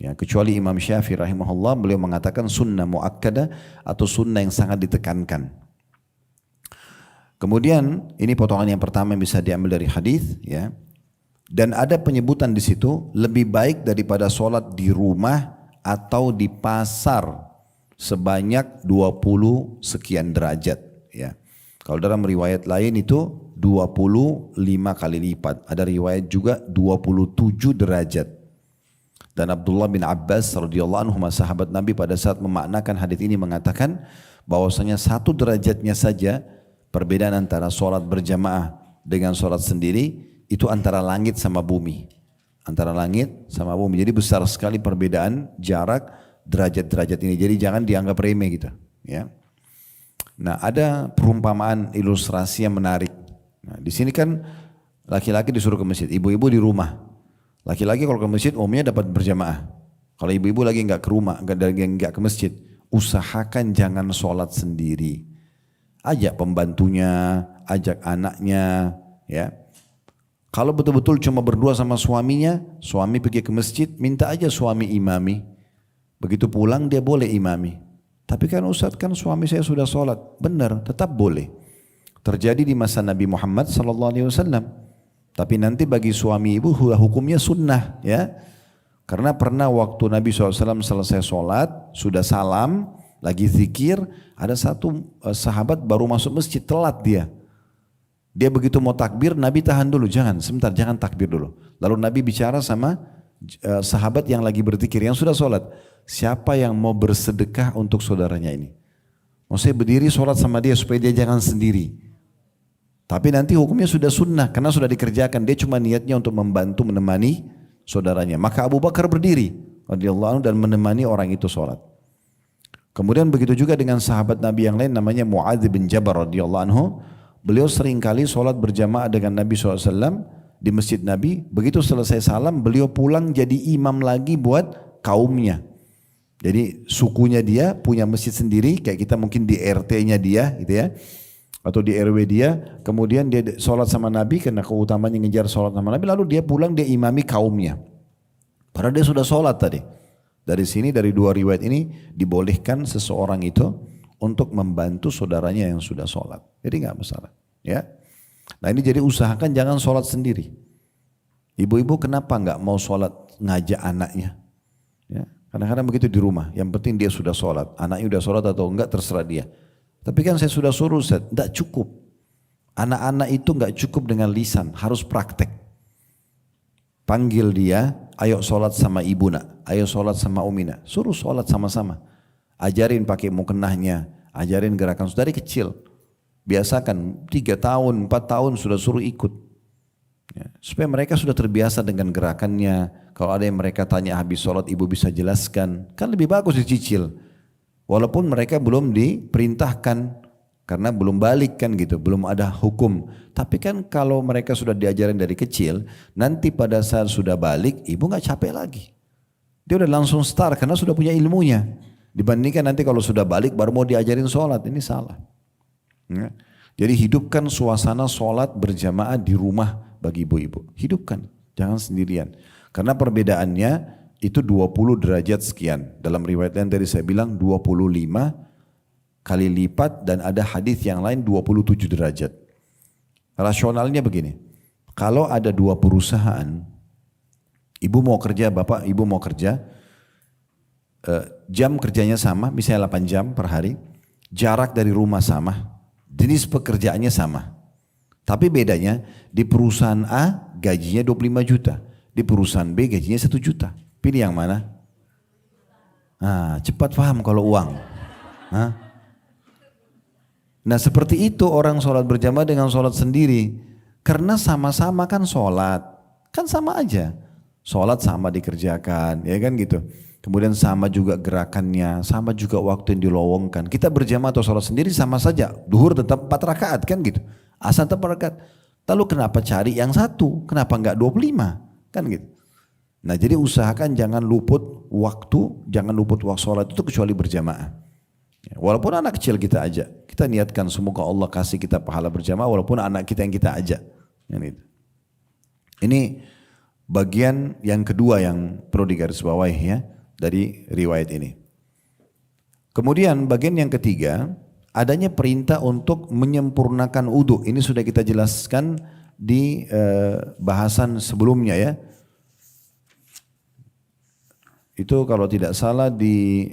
Ya, kecuali Imam Syafi'i rahimahullah, beliau mengatakan sunnah muakkadah atau sunnah yang sangat ditekankan. Kemudian ini potongan yang pertama yang bisa diambil dari hadis, ya. Dan ada penyebutan di situ lebih baik daripada sholat di rumah atau di pasar sebanyak 20 sekian derajat, ya. Kalau dalam riwayat lain itu 25 kali lipat. Ada riwayat juga 27 derajat. Dan Abdullah bin Abbas radhiyallahu anhu, sahabat Nabi, pada saat memaknakan hadis ini mengatakan bahwasanya 1 derajatnya saja perbedaan antara sholat berjamaah dengan sholat sendiri itu antara langit sama bumi. Antara langit sama bumi. Jadi besar sekali perbedaan jarak derajat-derajat ini. Jadi jangan dianggap remeh gitu, ya. Nah, ada perumpamaan ilustrasi yang menarik. Nah, di sini kan laki-laki disuruh ke masjid, ibu-ibu di rumah. Laki-laki kalau ke masjid umumnya dapat berjamaah. Kalau ibu-ibu lagi nggak ke rumah, nggak ke masjid, usahakan jangan sholat sendiri. Ajak pembantunya, ajak anaknya, ya. Kalau betul-betul cuma berdua sama suaminya, suami pergi ke masjid, minta aja suami imami. Begitu pulang dia boleh imami. Tapi kan Ustaz, kan suami saya sudah sholat. Benar, tetap boleh. Terjadi di masa Nabi Muhammad SAW. Tapi nanti bagi suami ibu hukumnya sunnah, ya. Karena pernah waktu Nabi SAW selesai sholat, sudah salam, lagi zikir, ada satu sahabat baru masuk masjid, telat dia. Dia begitu mau takbir, Nabi tahan dulu, sebentar, jangan takbir dulu. Lalu Nabi bicara sama sahabat yang lagi berzikir, yang sudah sholat. Siapa yang mau bersedekah untuk saudaranya ini? Maksudnya berdiri sholat sama dia supaya dia jangan sendiri. Tapi nanti hukumnya sudah sunnah, karena sudah dikerjakan. Dia cuma niatnya untuk membantu menemani saudaranya. Maka Abu Bakar berdiri radhiyallahu anhu dan menemani orang itu sholat. Kemudian begitu juga dengan sahabat Nabi yang lain namanya Muadz bin Jabal radhiyallahu anhu. Beliau seringkali sholat berjamaah dengan Nabi SAW di masjid Nabi. Begitu selesai salam, beliau pulang jadi imam lagi buat kaumnya. Jadi sukunya dia punya masjid sendiri, kayak kita mungkin di RT-nya dia gitu ya, atau di RW dia. Kemudian dia sholat sama Nabi karena keutamaannya ngejar sholat sama Nabi. Lalu dia pulang, dia imami kaumnya. Padahal dia sudah sholat tadi. Dari sini, dari dua riwayat ini dibolehkan seseorang itu untuk membantu saudaranya yang sudah sholat. Jadi nggak masalah, ya. Nah ini jadi usahakan jangan sholat sendiri. Ibu-ibu kenapa nggak mau sholat ngajak anaknya? Ya, kadang-kadang begitu di rumah. Yang penting dia sudah sholat. Anaknya sudah sholat atau enggak terserah dia. Tapi kan saya sudah suruh, tidak cukup. Anak-anak itu nggak cukup dengan lisan, harus praktek. Panggil dia, ayo sholat sama ibu nak, ayo sholat sama umi nak. Suruh sholat sama-sama. Ajarin pakai mukenahnya, ajarin gerakan dari kecil. Biasakan 3 tahun, 4 tahun sudah suruh ikut. Ya, supaya mereka sudah terbiasa dengan gerakannya. Kalau ada yang mereka tanya habis sholat, ibu bisa jelaskan. Kan lebih bagus dicicil. Walaupun mereka belum diperintahkan, karena belum balik kan gitu, belum ada hukum. Tapi kan kalau mereka sudah diajarin dari kecil, nanti pada saat sudah balik, ibu gak capek lagi. Dia udah langsung start karena sudah punya ilmunya. Dibandingkan nanti kalau sudah balik baru mau diajarin sholat, ini salah. Ya. Jadi hidupkan suasana sholat berjamaah di rumah bagi ibu-ibu. Hidupkan, jangan sendirian. Karena perbedaannya itu 20 derajat sekian. Dalam riwayat lain tadi saya bilang 25 kali lipat, dan ada hadis yang lain 27 derajat. Rasionalnya begini, kalau ada 2 perusahaan, ibu mau kerja, bapak ibu mau kerja, jam kerjanya sama, misalnya 8 jam per hari, jarak dari rumah sama, jenis pekerjaannya sama. Tapi bedanya di perusahaan A gajinya 25 juta, di perusahaan B gajinya 1 juta. Pilih yang mana? Nah, cepat paham kalau uang. Nah seperti itu orang sholat berjamaah dengan sholat sendiri. Karena sama-sama kan sholat, kan sama aja. Sholat sama dikerjakan, ya kan gitu. Kemudian sama juga gerakannya, sama juga waktu yang dilowongkan. Kita berjamaah atau sholat sendiri sama saja. Duhur tetap 4 rakaat kan gitu. Asar tetap 4 rakaat. Lalu kenapa cari yang 1? Kenapa enggak 25? Kan gitu. Nah jadi usahakan jangan luput waktu sholat itu kecuali berjamaah. Walaupun anak kecil kita ajak, kita niatkan semoga Allah kasih kita pahala berjamaah walaupun anak kita yang kita ajak. Ini bagian yang kedua yang perlu digarisbawahi ya dari riwayat ini. Kemudian bagian yang ketiga, adanya perintah untuk menyempurnakan wudu. Ini sudah kita jelaskan di bahasan sebelumnya ya. Itu kalau tidak salah di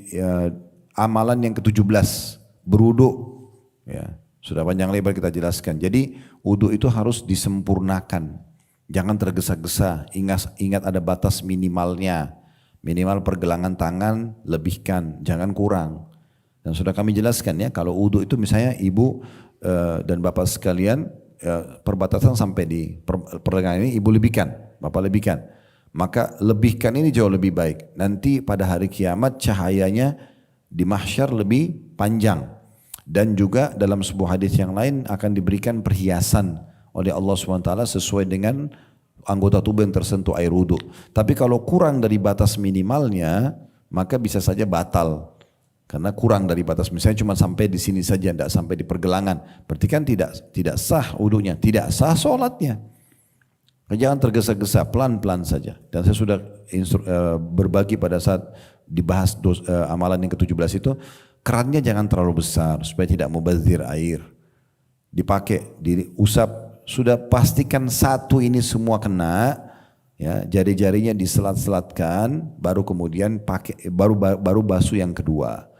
amalan yang ke-17, berwudu. Ya, sudah panjang lebar kita jelaskan. Jadi wudu itu harus disempurnakan. Jangan tergesa-gesa, ingat ada batas minimalnya. Minimal pergelangan tangan lebihkan, jangan kurang. Dan sudah kami jelaskan ya, kalau wudu itu misalnya ibu dan bapak sekalian, perbatasan sampai di pergelangan ini ibu lebihkan, bapak lebihkan. Maka lebihkan ini jauh lebih baik. Nanti pada hari kiamat cahayanya di mahsyar lebih panjang. Dan juga dalam sebuah hadis yang lain akan diberikan perhiasan oleh Allah SWT sesuai dengan anggota tubuh yang tersentuh air wudu. Tapi kalau kurang dari batas minimalnya, maka bisa saja batal. Karena kurang dari batas, misalnya cuma sampai di sini saja, tidak sampai di pergelangan. Berarti kan tidak sah wudunya, tidak sah sholatnya. Jangan tergesa-gesa, pelan-pelan saja. Dan saya sudah berbagi pada saat dibahas amalan yang ke-17 itu, kerannya jangan terlalu besar supaya tidak mubazir air. Dipakai, diusap, sudah pastikan satu ini semua kena, ya, jari-jarinya diselat-selatkan, baru kemudian pakai, baru basuh yang kedua.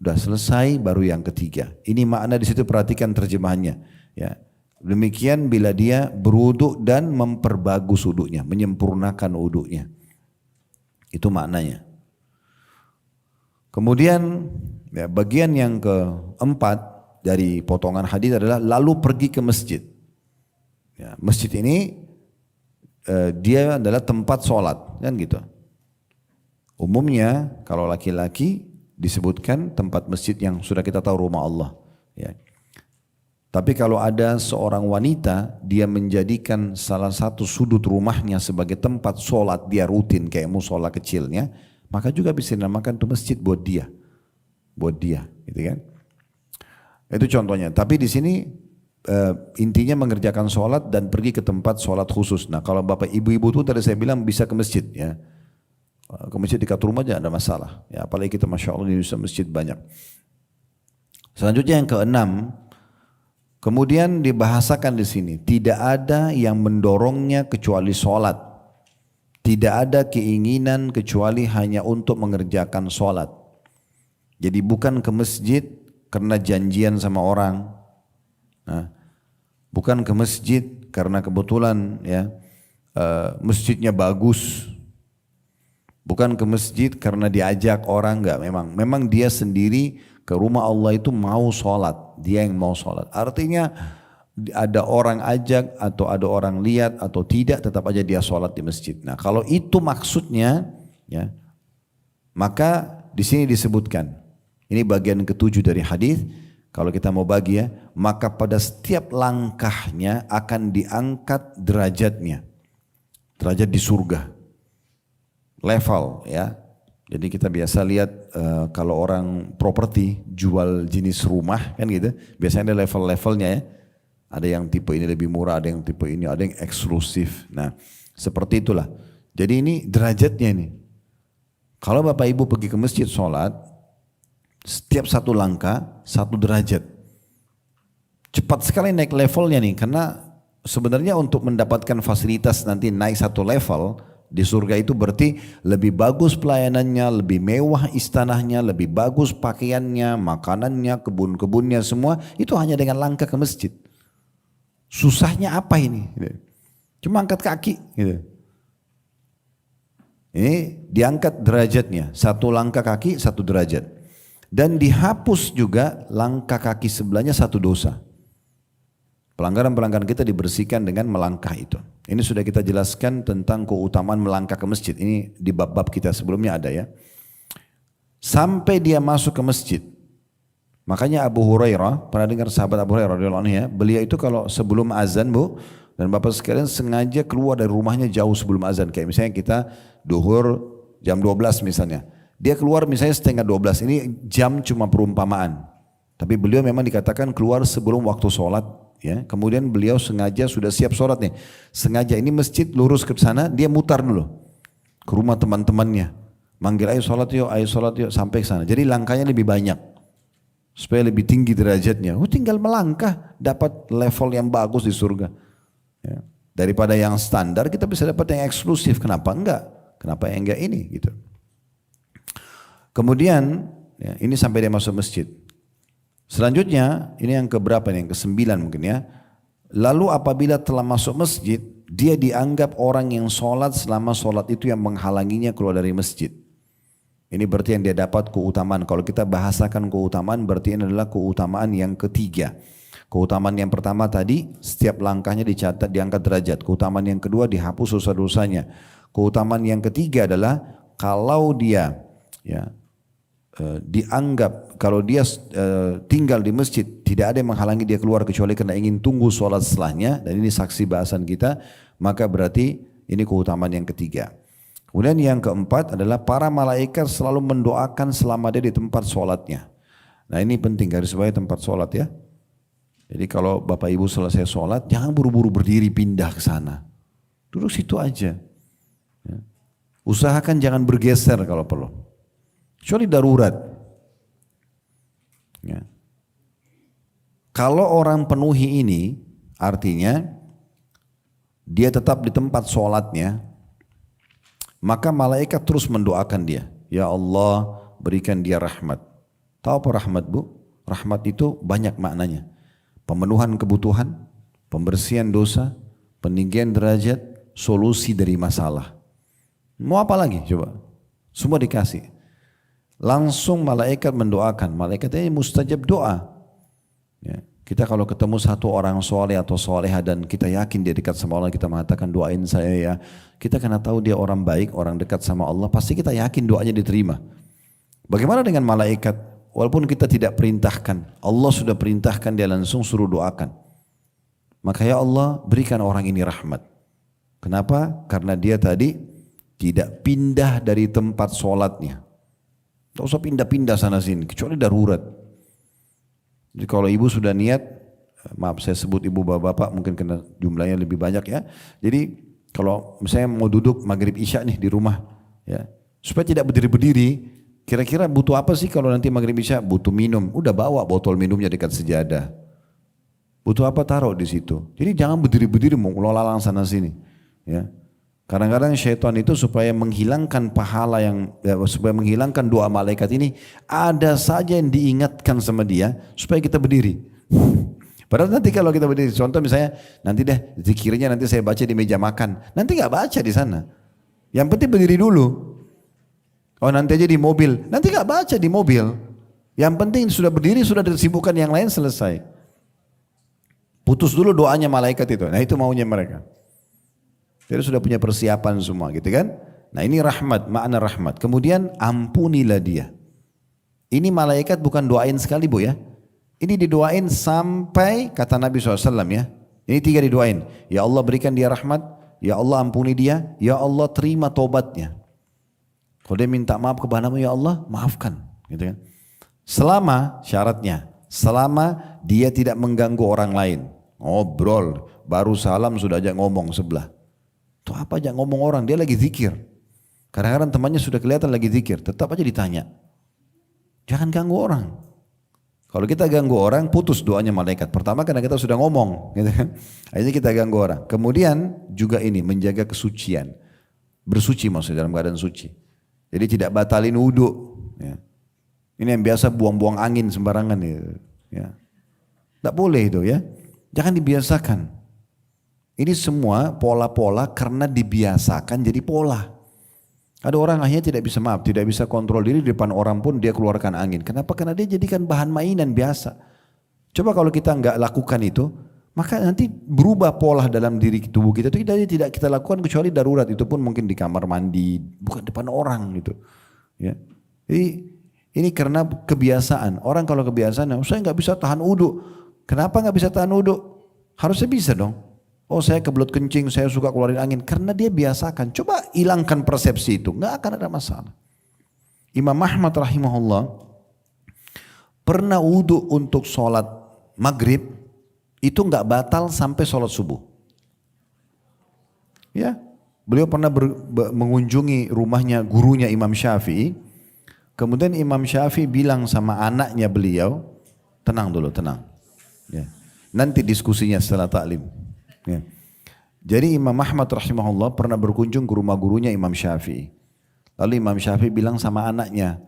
Sudah selesai, baru yang ketiga. Ini makna di situ, perhatikan terjemahannya. Ya. Demikian bila dia berwudu dan memperbagus wudunya, menyempurnakan wudunya. Itu maknanya. Kemudian ya, bagian yang keempat dari potongan hadis adalah lalu pergi ke masjid. Ya, masjid ini dia adalah tempat sholat, kan gitu. Umumnya kalau laki-laki disebutkan tempat masjid yang sudah kita tahu rumah Allah. Ya. Tapi kalau ada seorang wanita, dia menjadikan salah satu sudut rumahnya sebagai tempat sholat dia rutin kayak musola kecilnya, maka juga bisa dinamakan itu masjid buat dia, gitu kan? Itu contohnya. Tapi di sini intinya mengerjakan sholat dan pergi ke tempat sholat khusus. Nah kalau bapak ibu-ibu itu tadi saya bilang bisa ke masjid ya, ke masjid dekat rumah aja ada masalah. Ya apalagi kita masya Allah di masjid banyak. Selanjutnya yang keenam. Kemudian dibahasakan di sini, tidak ada yang mendorongnya kecuali sholat. Tidak ada keinginan kecuali hanya untuk mengerjakan sholat. Jadi bukan ke masjid karena janjian sama orang. Nah, bukan ke masjid karena kebetulan ya masjidnya bagus. Bukan ke masjid karena diajak orang, enggak. Memang dia sendiri ke rumah Allah itu mau sholat, dia yang mau sholat. Artinya ada orang ajak atau ada orang lihat atau tidak, tetap aja dia sholat di masjid. Nah kalau itu maksudnya, ya, maka di sini disebutkan, ini bagian ke-7 dari hadis. Kalau kita mau bagi ya, maka pada setiap langkahnya akan diangkat derajatnya, derajat di surga, level ya. Jadi kita biasa lihat kalau orang properti jual jenis rumah kan gitu, biasanya ada level-levelnya ya. Ada yang tipe ini lebih murah, ada yang tipe ini, ada yang eksklusif. Nah seperti itulah. Jadi ini derajatnya ini. Kalau bapak ibu pergi ke masjid sholat, setiap satu langkah satu derajat. Cepat sekali naik levelnya nih, karena sebenarnya untuk mendapatkan fasilitas nanti naik satu level di surga itu berarti lebih bagus pelayanannya, lebih mewah istanahnya, lebih bagus pakaiannya, makanannya, kebun-kebunnya semua, itu hanya dengan langkah ke masjid. Susahnya apa ini? Cuma angkat kaki gitu. Ini diangkat derajatnya, satu langkah kaki satu derajat. Dan dihapus juga langkah kaki sebelahnya satu dosa. Pelanggaran-pelanggaran kita dibersihkan dengan melangkah itu. Ini sudah kita jelaskan tentang keutamaan melangkah ke masjid. Ini di bab-bab kita sebelumnya ada ya. Sampai dia masuk ke masjid. Makanya Abu Hurairah, pernah dengar sahabat Abu Hurairah radhiyallahu anhu ya, beliau itu kalau sebelum azan bu, dan bapak sekalian sengaja keluar dari rumahnya jauh sebelum azan. Kayak misalnya kita duhur jam 12 misalnya. Dia keluar misalnya setengah 12, ini jam cuma perumpamaan. Tapi beliau memang dikatakan keluar sebelum waktu sholat. Ya. Kemudian beliau sengaja sudah siap sholat nih. Sengaja ini masjid lurus ke sana, dia mutar dulu. Ke rumah teman-temannya. Manggil ayo sholat yuk, sampai ke sana. Jadi langkahnya lebih banyak. Supaya lebih tinggi derajatnya. Tinggal melangkah, dapat level yang bagus di surga. Ya. Daripada yang standar kita bisa dapat yang eksklusif. Kenapa enggak? Kenapa yang enggak ini? Gitu. Kemudian ya, ini sampai dia masuk masjid. Selanjutnya ini yang keberapa nih? Yang ke-9 mungkin ya. Lalu apabila telah masuk masjid, dia dianggap orang yang sholat selama sholat itu yang menghalanginya keluar dari masjid. Ini berarti yang dia dapat keutamaan. Kalau kita bahasakan keutamaan berarti ini adalah keutamaan yang ketiga. Keutamaan yang pertama tadi setiap langkahnya dicatat diangkat derajat. Keutamaan yang kedua dihapus dosa-dosanya. Keutamaan yang ketiga adalah kalau dia ya dianggap kalau dia tinggal di masjid tidak ada yang menghalangi dia keluar kecuali karena ingin tunggu sholat setelahnya, dan ini saksi bahasan kita, maka berarti ini keutamaan yang ketiga. Kemudian yang keempat adalah para malaikat selalu mendoakan selama dia di tempat sholatnya. Nah ini penting garis bawahi tempat sholat ya. Jadi kalau bapak ibu selesai sholat jangan buru-buru berdiri pindah ke sana, duduk situ aja. Ya. Usahakan jangan bergeser kalau perlu. Kecuali darurat. Ya. Kalau orang penuhi ini, artinya dia tetap di tempat sholatnya, maka malaikat terus mendoakan dia. Ya Allah, berikan dia rahmat. Tahu apa rahmat, Bu? Rahmat itu banyak maknanya. Pemenuhan kebutuhan, pembersihan dosa, peninggian derajat, solusi dari masalah. Mau apa lagi coba? Semua dikasih. Langsung malaikat mendoakan. Malaikat ini mustajab doa. Ya. Kita kalau ketemu satu orang soleh atau soleha dan kita yakin dia dekat sama Allah, kita mengatakan doain saya ya. Kita karena tahu dia orang baik, orang dekat sama Allah, pasti kita yakin doanya diterima. Bagaimana dengan malaikat? Walaupun kita tidak perintahkan, Allah sudah perintahkan, dia langsung suruh doakan. Maka ya Allah berikan orang ini rahmat. Kenapa? Karena dia tadi tidak pindah dari tempat sholatnya. Tidak usah pindah-pindah sana sini, kecuali darurat. Jadi kalau ibu sudah niat, maaf saya sebut ibu bapak mungkin karena jumlahnya lebih banyak ya. Jadi kalau misalnya mau duduk maghrib isya nih di rumah, ya supaya tidak berdiri-berdiri, kira-kira butuh apa sih kalau nanti maghrib isya? Butuh minum, udah bawa botol minumnya dekat sejadah. Butuh apa taruh di situ. Jadi jangan berdiri-berdiri mau lalang sana sini, ya. Kadang-kadang syaitan itu supaya menghilangkan pahala supaya menghilangkan doa malaikat ini, ada saja yang diingatkan sama dia supaya kita berdiri. Padahal nanti kalau kita berdiri, contoh misalnya nanti deh zikirnya nanti saya baca di meja makan, nanti nggak baca di sana. Yang penting berdiri dulu. Oh nanti aja di mobil, nanti nggak baca di mobil. Yang penting sudah berdiri, sudah disibukkan yang lain selesai. Putus dulu doanya malaikat itu. Nah itu maunya mereka. Jadi sudah punya persiapan semua gitu kan. Nah ini rahmat, makna rahmat. Kemudian ampunilah dia. Ini malaikat bukan doain sekali Bu ya. Ini didoain sampai kata Nabi SAW ya. Ini 3 didoain. Ya Allah berikan dia rahmat. Ya Allah ampuni dia. Ya Allah terima tobatnya. Kalau dia minta maaf kepadamu ya Allah maafkan. Gitu kan. Selama syaratnya. Selama dia tidak mengganggu orang lain. Ngobrol. Baru salam sudah aja ngomong sebelah. Tuh apa aja ngomong orang, dia lagi zikir. Kadang-kadang temannya sudah kelihatan lagi zikir, tetap aja ditanya. Jangan ganggu orang. Kalau kita ganggu orang, putus doanya malaikat. Pertama karena kita sudah ngomong, gitu kan. Akhirnya kita ganggu orang. Kemudian juga ini menjaga kesucian. Bersuci maksudnya dalam keadaan suci. Jadi tidak batalin wudhu. Ya. Ini yang biasa buang-buang angin sembarangan. Ya. Tidak boleh itu ya. Jangan dibiasakan. Ini semua pola-pola karena dibiasakan jadi pola. Ada orang akhirnya tidak bisa tidak bisa kontrol diri di depan orang pun dia keluarkan angin. Kenapa? Karena dia jadikan bahan mainan biasa. Coba kalau kita nggak lakukan itu, maka nanti berubah pola dalam diri tubuh kita itu tidak kita lakukan kecuali darurat, itu pun mungkin di kamar mandi, bukan depan orang gitu. Ya. Jadi ini karena kebiasaan. Orang kalau kebiasaan, saya nggak bisa tahan wudhu. Kenapa nggak bisa tahan wudhu? Harusnya bisa dong. Oh saya kebelut kencing, saya suka keluarin angin. Karena dia biasakan. Coba hilangkan persepsi itu, nggak akan ada masalah. Imam Ahmad rahimahullah pernah wudhu untuk sholat maghrib, itu nggak batal sampai sholat subuh. Ya, beliau pernah mengunjungi rumahnya gurunya Imam Syafi'i. Kemudian Imam Syafi'i bilang sama anaknya beliau, tenang dulu, tenang. Ya. Nanti diskusinya setelah taklim. Ya. Jadi Imam Ahmad rahimahullah pernah berkunjung ke rumah gurunya Imam Syafi'i. Lalu Imam Syafi'i bilang sama anaknya,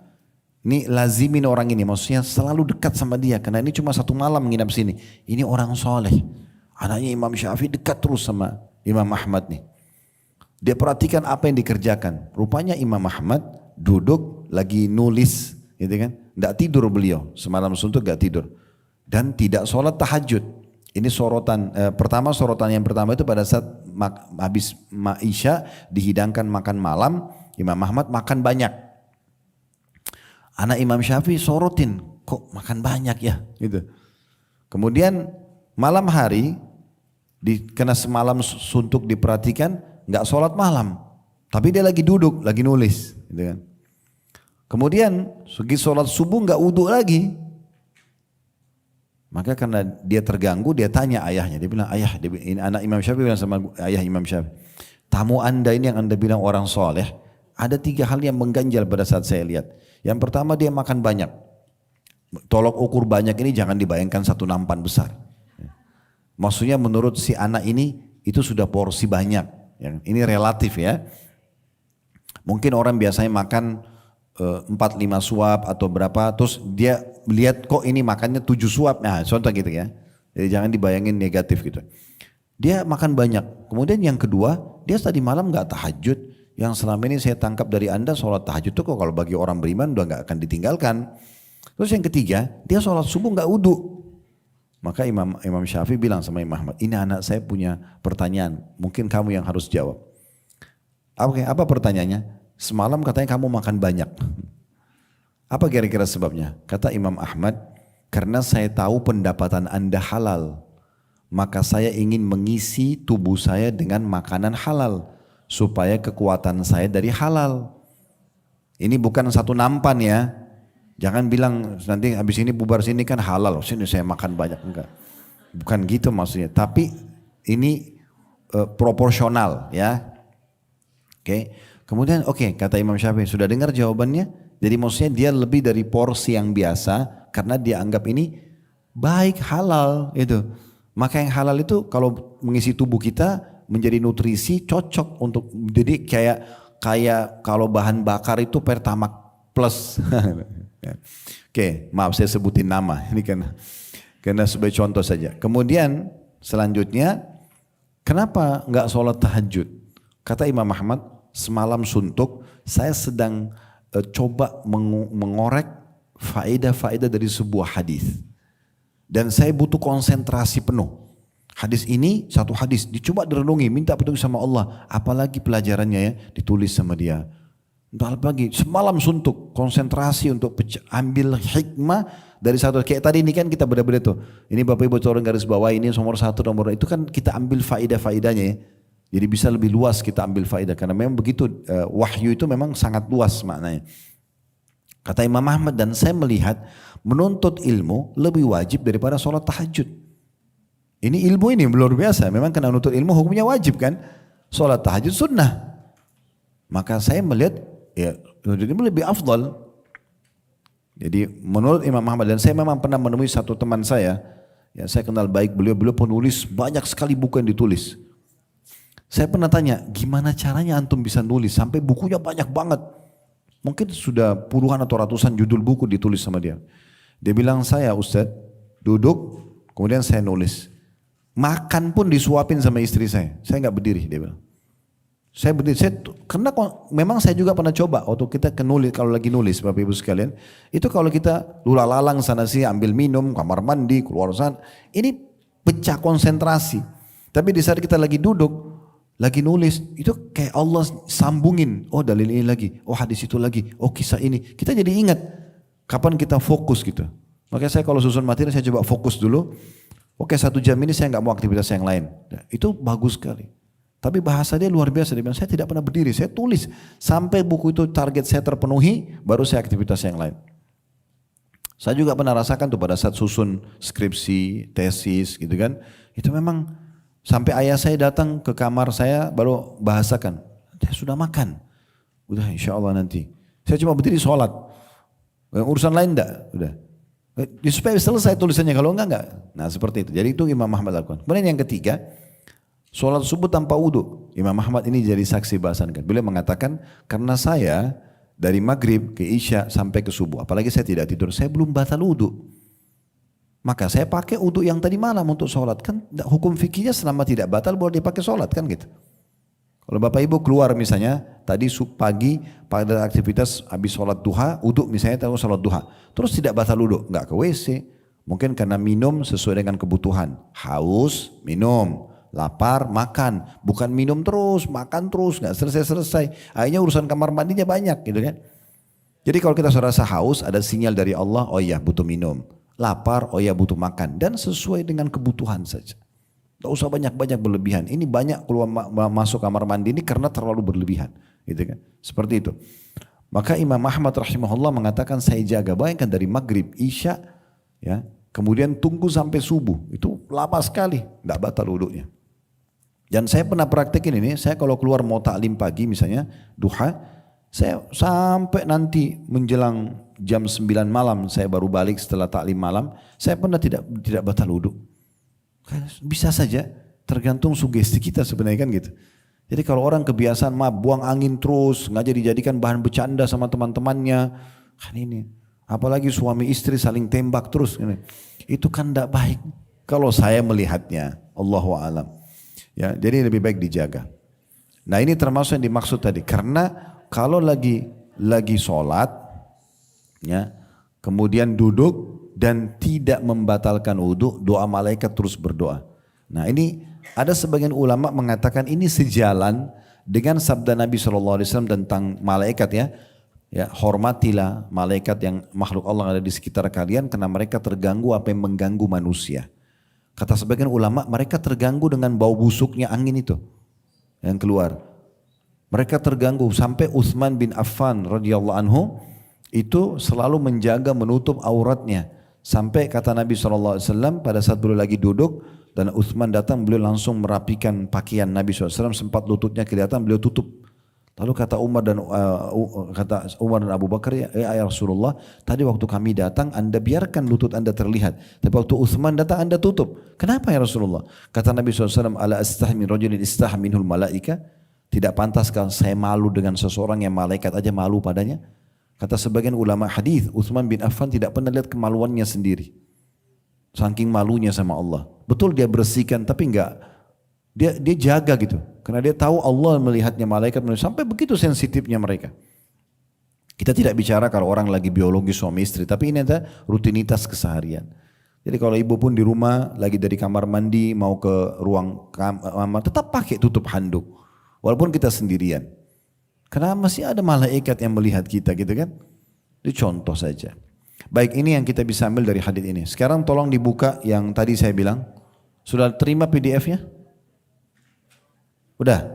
ini lazimin orang ini, maksudnya selalu dekat sama dia, karena ini cuma satu malam nginap sini. Ini orang soleh. Anaknya Imam Syafi'i dekat terus sama Imam Ahmad nih. Dia perhatikan apa yang dikerjakan. Rupanya Imam Ahmad duduk lagi nulis, gitu kan? Nggak tidur beliau, semalam suntuk nggak tidur. Dan tidak sholat tahajud. Ini sorotan, sorotan yang pertama itu pada saat habis Isya dihidangkan makan malam, Imam Ahmad makan banyak. Anak Imam Syafi'i sorotin, kok makan banyak ya, gitu. Kemudian malam hari, karena semalam suntuk diperhatikan, nggak sholat malam, tapi dia lagi duduk, lagi nulis, gitu kan. Kemudian segi sholat subuh nggak wudhu lagi, maka karena dia terganggu, dia tanya ayahnya, dia bilang, ayah, ini anak Imam Syafi'i bilang sama ayah Imam Syafi'i, tamu anda ini yang anda bilang orang soleh, ada 3 hal yang mengganjal pada saat saya lihat. Yang pertama dia makan banyak. Tolok ukur banyak ini jangan dibayangkan satu nampan besar. Maksudnya menurut si anak ini itu sudah porsi banyak. Ini relatif ya. Mungkin orang biasanya makan 4-5 suap atau berapa. Terus dia lihat kok ini makannya 7 suap. Nah contoh gitu ya. Jadi jangan dibayangin negatif gitu. Dia makan banyak. Kemudian yang kedua, dia tadi malam gak tahajud. Yang selama ini saya tangkap dari anda sholat tahajud itu kok kalau bagi orang beriman udah gak akan ditinggalkan. Terus yang ketiga, dia sholat subuh gak wudhu. Maka Imam Syafi'i bilang sama Imam Ahmad, ini anak saya punya pertanyaan, mungkin kamu yang harus jawab. Apa pertanyaannya? Semalam katanya kamu makan banyak. Apa kira-kira sebabnya? Kata Imam Ahmad, karena saya tahu pendapatan anda halal, maka saya ingin mengisi tubuh saya dengan makanan halal. Supaya kekuatan saya dari halal. Ini bukan satu nampan ya. Jangan bilang nanti habis ini bubar sini kan halal. Sini saya makan banyak. Enggak. Bukan gitu maksudnya. Tapi ini proporsional ya. Oke. Kemudian kata Imam Syafi'i sudah dengar jawabannya. Jadi maksudnya dia lebih dari porsi yang biasa. Karena dia anggap ini baik halal itu. Maka yang halal itu kalau mengisi tubuh kita menjadi nutrisi cocok untuk, jadi kayak kalau bahan bakar itu Pertamax plus. Oke, maaf saya sebutin nama ini karena sebagai contoh saja. Kemudian selanjutnya, kenapa nggak sholat tahajud? Kata Imam Ahmad, semalam suntuk saya sedang coba mengorek faedah-faedah dari sebuah hadis dan saya butuh konsentrasi penuh. Hadis ini satu hadis dicoba direnungi, minta petunjuk sama Allah, apalagi pelajarannya ya ditulis sama dia. Entah pagi semalam suntuk, konsentrasi untuk ambil hikmah dari satu, kayak tadi ini kan kita beda-beda tuh. Ini Bapak Ibu tolong garis bawah, ini nomor 1 nomor 2 itu kan kita ambil faedah-faedahnya ya. Jadi bisa lebih luas kita ambil faedah karena memang begitu wahyu itu memang sangat luas maknanya. Kata Imam Ahmad, dan saya melihat menuntut ilmu lebih wajib daripada sholat tahajud. Ini ilmu ini luar biasa. Memang kena menuntut ilmu hukumnya wajib kan. Sholat tahajud sunnah. Maka saya melihat ya menuntut ilmu lebih afdal. Jadi menurut Imam Ahmad, dan saya memang pernah menemui satu teman saya. Ya saya kenal baik beliau penulis banyak sekali buku yang ditulis. Saya pernah tanya, gimana caranya antum bisa nulis sampai bukunya banyak banget. Mungkin sudah puluhan atau ratusan judul buku ditulis sama dia. Dia bilang, saya Ustadz duduk kemudian saya nulis. Makan pun disuapin sama istri saya nggak berdiri, dia bilang. Saya berdiri, karena memang saya juga pernah coba waktu kita nulis, kalau lagi nulis Bapak Ibu sekalian, itu kalau kita lula-lalang sana sih ambil minum, kamar mandi, keluar sana, ini pecah konsentrasi. Tapi di saat kita lagi duduk, lagi nulis, itu kayak Allah sambungin, oh dalil ini lagi, oh hadis itu lagi, oh kisah ini, kita jadi ingat kapan kita fokus gitu. Makanya saya kalau susun materi saya coba fokus dulu. Oke 1 jam ini saya nggak mau aktivitas yang lain. Itu bagus sekali. Tapi bahasa dia luar biasa. Dia bilang, saya tidak pernah berdiri, saya tulis. Sampai buku itu target saya terpenuhi, baru saya aktivitas yang lain. Saya juga pernah rasakan tuh pada saat susun skripsi, tesis gitu kan. Itu memang sampai ayah saya datang ke kamar saya baru bahasakan. Dia sudah makan. Udah insya Allah nanti. Saya cuma berdiri sholat. Urusan lain enggak. Udah. Supaya selesai tulisannya, kalau enggak. Nah seperti itu. Jadi itu Imam Ahmad lakukan. Kemudian yang ketiga, sholat subuh tanpa wudu. Imam Ahmad ini jadi saksi bahasan kan. Beliau mengatakan, karena saya dari maghrib ke isya sampai ke subuh, apalagi saya tidak tidur, saya belum batal wudu. Maka saya pakai wudu yang tadi malam untuk sholat. Kan hukum fikihnya selama tidak batal boleh dipakai sholat kan gitu. Kalau Bapak Ibu keluar misalnya, tadi pagi pada aktivitas habis sholat duha, wudu misalnya tahu sholat duha. Terus tidak batal wudu, nggak ke WC. Mungkin karena minum sesuai dengan kebutuhan. Haus, minum. Lapar, makan. Bukan minum terus, makan terus, nggak selesai-selesai. Akhirnya urusan kamar mandinya banyak gitu kan. Jadi kalau kita rasa haus, ada sinyal dari Allah, oh iya butuh minum. Lapar, oh iya butuh makan. Dan sesuai dengan kebutuhan saja. Tidak usah banyak-banyak berlebihan. Ini banyak keluar masuk kamar mandi ini karena terlalu berlebihan. Gitu kan. Seperti itu. Maka Imam Ahmad rahimahullah mengatakan saya jaga. Bayangkan dari maghrib, isya, ya, kemudian tunggu sampai subuh. Itu lama sekali. Tidak batal wudunya. Dan saya pernah praktekin ini. Saya kalau keluar mau taklim pagi misalnya, duha, saya sampai nanti menjelang jam 9 malam saya baru balik setelah taklim malam. Saya pernah tidak batal wudu. Bisa saja, tergantung sugesti kita sebenarnya kan gitu. Jadi kalau orang kebiasaan buang angin terus, nggak dijadikan bahan bercanda sama teman-temannya, kan ini. Apalagi suami istri saling tembak terus, itu kan tidak baik. Kalau saya melihatnya, Allahu a'lam. Ya, jadi lebih baik dijaga. Nah ini termasuk yang dimaksud tadi, karena kalau lagi sholat, ya, kemudian duduk dan tidak membatalkan wudu, doa malaikat terus berdoa. Nah ini ada sebagian ulama mengatakan ini sejalan dengan sabda Nabi SAW tentang malaikat ya. Ya, hormatilah malaikat yang makhluk Allah yang ada di sekitar kalian karena mereka terganggu apa yang mengganggu manusia. Kata sebagian ulama mereka terganggu dengan bau busuknya angin itu yang keluar. Mereka terganggu sampai Utsman bin Affan radhiyallahu anhu itu selalu menjaga menutup auratnya. Sampai kata Nabi SAW pada saat beliau lagi duduk dan Utsman datang, beliau langsung merapikan pakaian Nabi SAW, sempat lututnya kelihatan, beliau tutup. Lalu kata Umar dan Abu Bakar, ya Rasulullah, tadi waktu kami datang Anda biarkan lutut Anda terlihat, tapi waktu Utsman datang Anda tutup. Kenapa ya Rasulullah? Kata Nabi SAW, ala astahmi rajulin istahaminul malaika, tidak pantas kalau saya malu dengan seseorang yang malaikat aja malu padanya. Kata sebagian ulama hadis, Utsman bin Affan tidak pernah lihat kemaluannya sendiri. Saking malunya sama Allah. Betul dia bersihkan tapi enggak. Dia jaga gitu. Karena dia tahu Allah melihatnya malaikat. Sampai begitu sensitifnya mereka. Kita tidak bicara kalau orang lagi biologi suami istri. Tapi ini ada rutinitas keseharian. Jadi kalau ibu pun di rumah lagi dari kamar mandi mau ke ruang kamar. Tetap pakai tutup handuk. Walaupun kita sendirian. Karena masih ada malaikat yang melihat kita gitu kan. Itu contoh saja. Baik, ini yang kita bisa ambil dari hadis ini. Sekarang tolong dibuka yang tadi saya bilang. Sudah terima PDF-nya? Udah?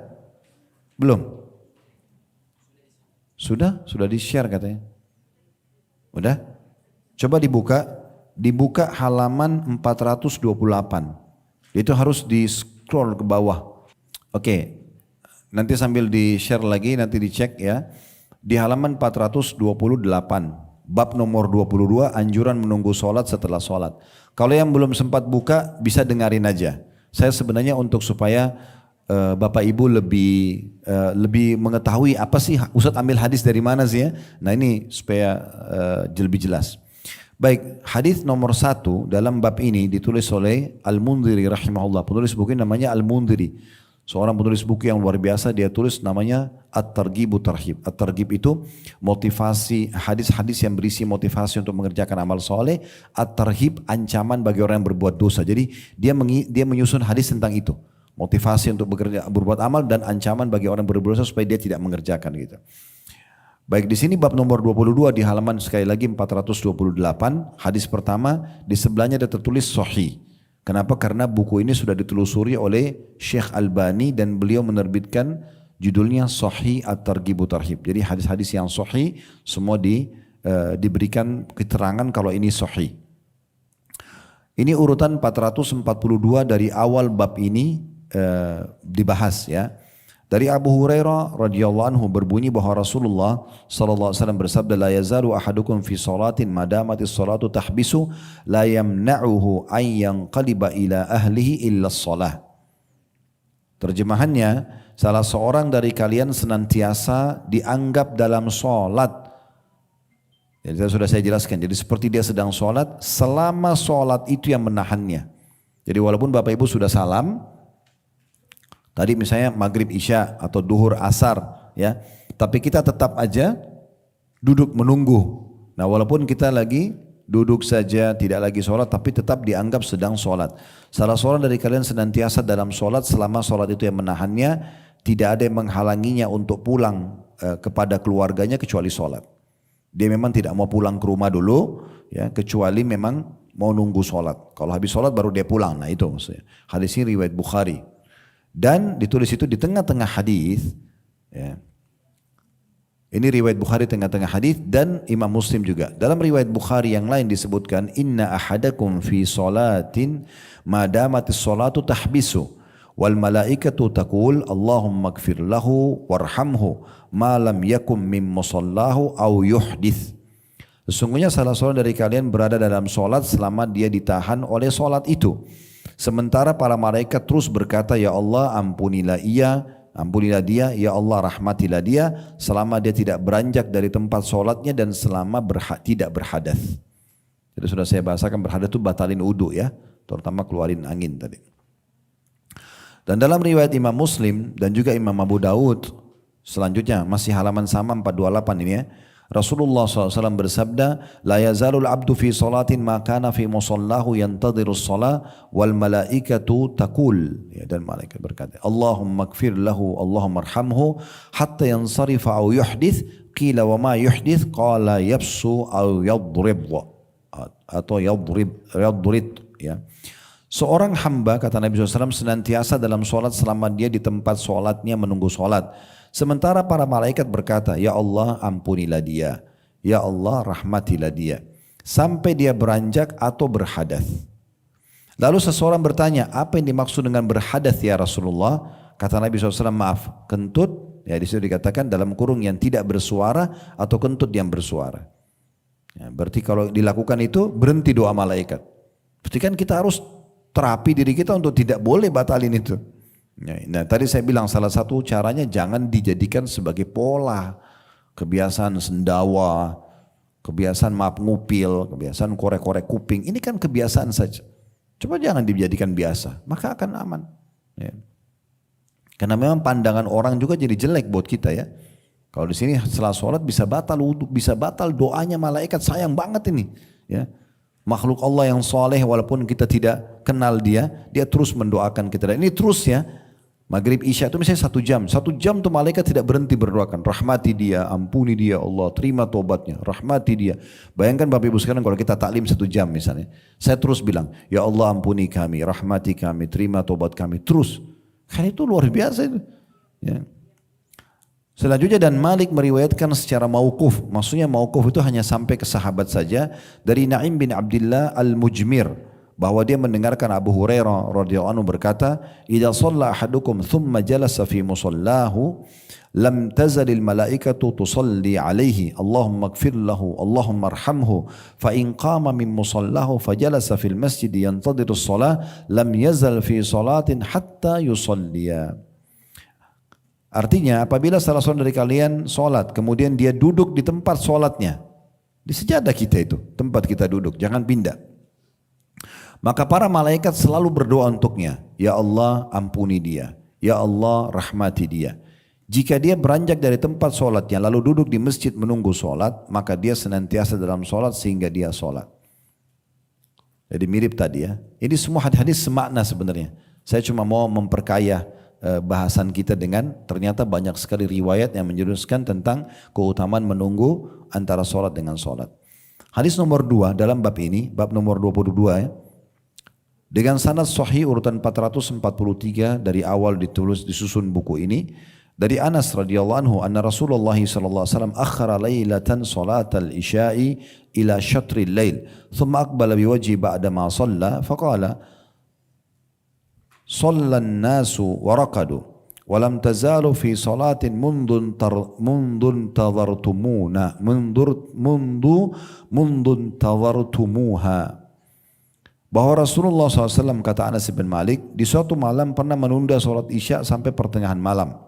Belum? Sudah di-share katanya. Udah? Coba dibuka halaman 428. Itu harus di-scroll ke bawah. Oke. Nanti sambil di-share lagi, nanti dicek ya. Di halaman 428, bab nomor 22, anjuran menunggu sholat setelah sholat. Kalau yang belum sempat buka, bisa dengarin aja. Saya sebenarnya untuk supaya Bapak Ibu lebih mengetahui apa sih, Ustadz ambil hadis dari mana sih ya. Nah ini supaya lebih jelas. Baik, hadis nomor 1 dalam bab ini ditulis oleh Al-Mundhiri rahimahullah. Penulis buku ini namanya Al-Mundhiri. Seorang penulis buku yang luar biasa, dia tulis namanya At-Targhib Tarhib. At-Targhib itu motivasi, hadis-hadis yang berisi motivasi untuk mengerjakan amal soleh. At-Tarhib ancaman bagi orang yang berbuat dosa. Jadi dia menyusun hadis tentang itu. Motivasi untuk berbuat amal dan ancaman bagi orang yang berbuat dosa supaya dia tidak mengerjakan gitu. Baik, di sini bab nomor 22 di halaman sekali lagi 428, hadis pertama di sebelahnya ada tertulis sahih. Kenapa? Karena buku ini sudah ditelusuri oleh Syekh Albani dan beliau menerbitkan judulnya Sahih At-Targhib Tarhib. Jadi hadis-hadis yang sahih semua diberikan keterangan kalau ini sahih. Ini urutan 442 dari awal bab ini dibahas ya. Dari Abu Hurairah radhiyallahu anhu berbunyi bahwa Rasulullah sallallahu alaihi wasallam bersabda, la yazalu ahadukum fi salatin madamatis salatu tahbisu la yamna'uhu an yanqaliba ila ahlihi illa shalah. Terjemahannya, salah seorang dari kalian senantiasa dianggap dalam salat. Jadi sudah saya jelaskan, jadi seperti dia sedang salat, selama salat itu yang menahannya. Jadi walaupun Bapak Ibu sudah salam, tadi misalnya maghrib isya atau duhur asar ya, tapi kita tetap aja duduk menunggu. Nah walaupun kita lagi duduk saja tidak lagi sholat tapi tetap dianggap sedang sholat. Salah seorang dari kalian senantiasa dalam sholat selama sholat itu yang menahannya, tidak ada yang menghalanginya untuk pulang kepada keluarganya kecuali sholat. Dia memang tidak mau pulang ke rumah dulu ya, kecuali memang mau nunggu sholat. Kalau habis sholat baru dia pulang. Nah itu maksudnya. Hadis ini riwayat Bukhari. Dan ditulis itu di tengah-tengah hadis. Ya. Ini riwayat Bukhari tengah-tengah hadis dan Imam Muslim juga. Dalam riwayat Bukhari yang lain disebutkan, Inna ahadakum fi salatin madamatis salatu tahbisu wal malaikatu taqul Allahumma gfir lahu warhamhu ma lam yakum mim musallahu au yuhdith. Sesungguhnya salah seorang dari kalian berada dalam solat selama dia ditahan oleh solat itu. Sementara para malaikat terus berkata, ya Allah ampunilah dia, ya Allah rahmatilah dia selama dia tidak beranjak dari tempat solatnya dan selama tidak berhadas. Jadi sudah saya bahasakan berhadas itu batalin wudu ya, terutama keluarin angin tadi. Dan dalam riwayat Imam Muslim dan juga Imam Abu Daud, selanjutnya masih halaman sama 428 ini ya. Rasulullah SAW bersabda, la yazalul abdu fi salatin ma kana fi musallahu yantadhirus salah wal malaikatu taqul. Ya, dan malaikat berkata, Allahumma gfir lahu, Allahumma arhamhu hatta yansarifa au yuhdith. Qila wa ma yuhdith? Qala yabsu au yadrib atau yadrib ya. Seorang hamba, kata Nabi SAW, senantiasa dalam solat selama dia di tempat solatnya menunggu solat. Sementara para malaikat berkata, ya Allah ampunilah dia, ya Allah rahmatilah dia, sampai dia beranjak atau berhadas. Lalu seseorang bertanya, apa yang dimaksud dengan berhadas ya Rasulullah? Kata Nabi SAW, maaf, kentut, ya disitu dikatakan dalam kurung yang tidak bersuara atau kentut yang bersuara. Ya, berarti kalau dilakukan itu berhenti doa malaikat. Berarti kan kita harus terapi diri kita untuk tidak boleh batalin itu. Nah tadi saya bilang salah satu caranya jangan dijadikan sebagai pola. Kebiasaan sendawa, kebiasaan maaf ngupil, kebiasaan korek-korek kuping. Ini kan kebiasaan saja. Coba jangan dijadikan biasa, maka akan aman. Ya. Karena memang pandangan orang juga jadi jelek buat kita ya. Kalau di sini setelah sholat bisa batal wudu, bisa batal doanya malaikat, sayang banget ini. Ya. Makhluk Allah yang soleh walaupun kita tidak kenal dia terus mendoakan kita. Ini terus ya. Maghrib Isya itu misalnya 1 jam tuh malaikat tidak berhenti berdoakan, rahmati dia, ampuni dia Allah, terima tobatnya, rahmati dia. Bayangkan Bapak Ibu sekarang kalau kita taklim 1 jam misalnya, saya terus bilang, ya Allah ampuni kami, rahmati kami, terima tobat kami, terus. Kan itu luar biasa itu. Ya. Selanjutnya dan Malik meriwayatkan secara mauquf, maksudnya mauquf itu hanya sampai ke sahabat saja, dari Naim bin Abdullah al-Mujmir, bahwa dia mendengarkan Abu Hurairah radhiyallahu anhu berkata, "Idza shalla ahadukum thumma jalasa fi musallahu, lam tazalil malaikatu tusalli alaihi, Allahumma ighfir lahu, Allahumma arhamhu, fa in qama min musallahu fajalasa fil masjid yantadhiru as-salah, lam yazal fi salatin hatta yusalliya." Artinya apabila salah seorang dari kalian solat, kemudian dia duduk di tempat solatnya, di sejadah kita itu, tempat kita duduk, jangan pindah. Maka para malaikat selalu berdoa untuknya, ya Allah ampuni dia, ya Allah rahmati dia. Jika dia beranjak dari tempat solatnya lalu duduk di masjid menunggu solat, maka dia senantiasa dalam solat sehingga dia solat. Jadi mirip tadi ya. Ini semua hadis semakna sebenarnya. Saya cuma mau memperkaya bahasan kita dengan ternyata banyak sekali riwayat yang menjelaskan tentang keutamaan menunggu antara solat dengan solat. Hadis nomor 2 dalam bab ini, bab nomor 22 ya. Dengan sanad sahih urutan 443 dari awal disusun buku ini dari Anas radhiyallahu anhu anna Rasulullah sallallahu alaihi wasallam akhara lailatan salatal isya'i ila syatril lail thumma aqbala biwajhi ba'da ma shalla faqala shalla an-nasu wa raqadu wa lam tazalu fi salatin mundu tadhartumuha. Bahwa Rasulullah SAW, kata Anas bin Malik, di suatu malam pernah menunda sholat isya sampai pertengahan malam.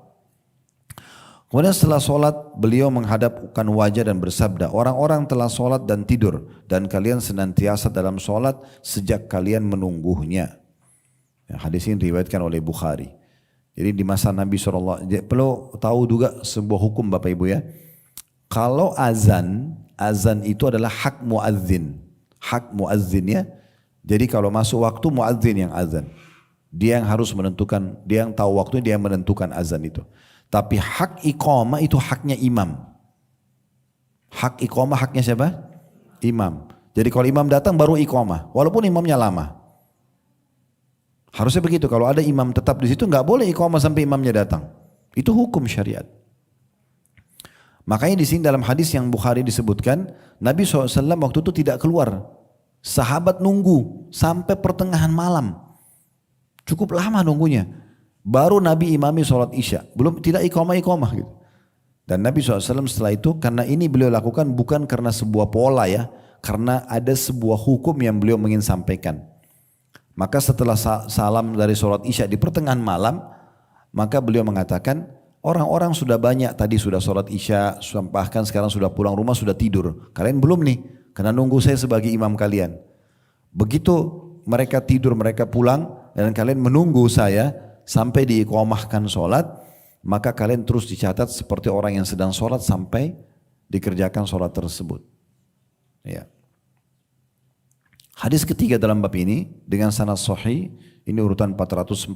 Kemudian setelah sholat, beliau menghadapkan wajah dan bersabda, orang-orang telah sholat dan tidur, dan kalian senantiasa dalam sholat sejak kalian menunggunya. Ya, hadis ini diriwayatkan oleh Bukhari. Jadi di masa Nabi SAW, perlu tahu juga sebuah hukum Bapak Ibu ya. Kalau azan itu adalah hak muadzin. Hak muadzin ya. Jadi kalau masuk waktu muadzin yang azan. Dia yang harus menentukan, dia yang tahu waktu, dia yang menentukan azan itu. Tapi hak iqamah itu haknya imam. Hak iqamah haknya siapa? Imam. Jadi kalau imam datang baru iqamah, walaupun imamnya lama. Harusnya begitu, kalau ada imam tetap di situ nggak boleh iqamah sampai imamnya datang. Itu hukum syariat. Makanya di sini dalam hadis yang Bukhari disebutkan, Nabi SAW waktu itu tidak keluar. Sahabat nunggu sampai pertengahan malam. Cukup lama nunggunya. Baru Nabi imami sholat isya. Belum, tidak iqamah gitu. Dan Nabi SAW setelah itu, karena ini beliau lakukan bukan karena sebuah pola ya. Karena ada sebuah hukum yang beliau ingin sampaikan. Maka setelah salam dari sholat isya di pertengahan malam, maka beliau mengatakan, orang-orang sudah banyak tadi sudah sholat isya, bahkan sekarang sudah pulang rumah, sudah tidur. Kalian belum nih. Karena nunggu saya sebagai imam kalian. Begitu mereka tidur, mereka pulang, dan kalian menunggu saya sampai diiqamahkan sholat, maka kalian terus dicatat seperti orang yang sedang sholat sampai dikerjakan sholat tersebut. Ya. Hadis ketiga dalam bab ini dengan sanad sahih, ini urutan 444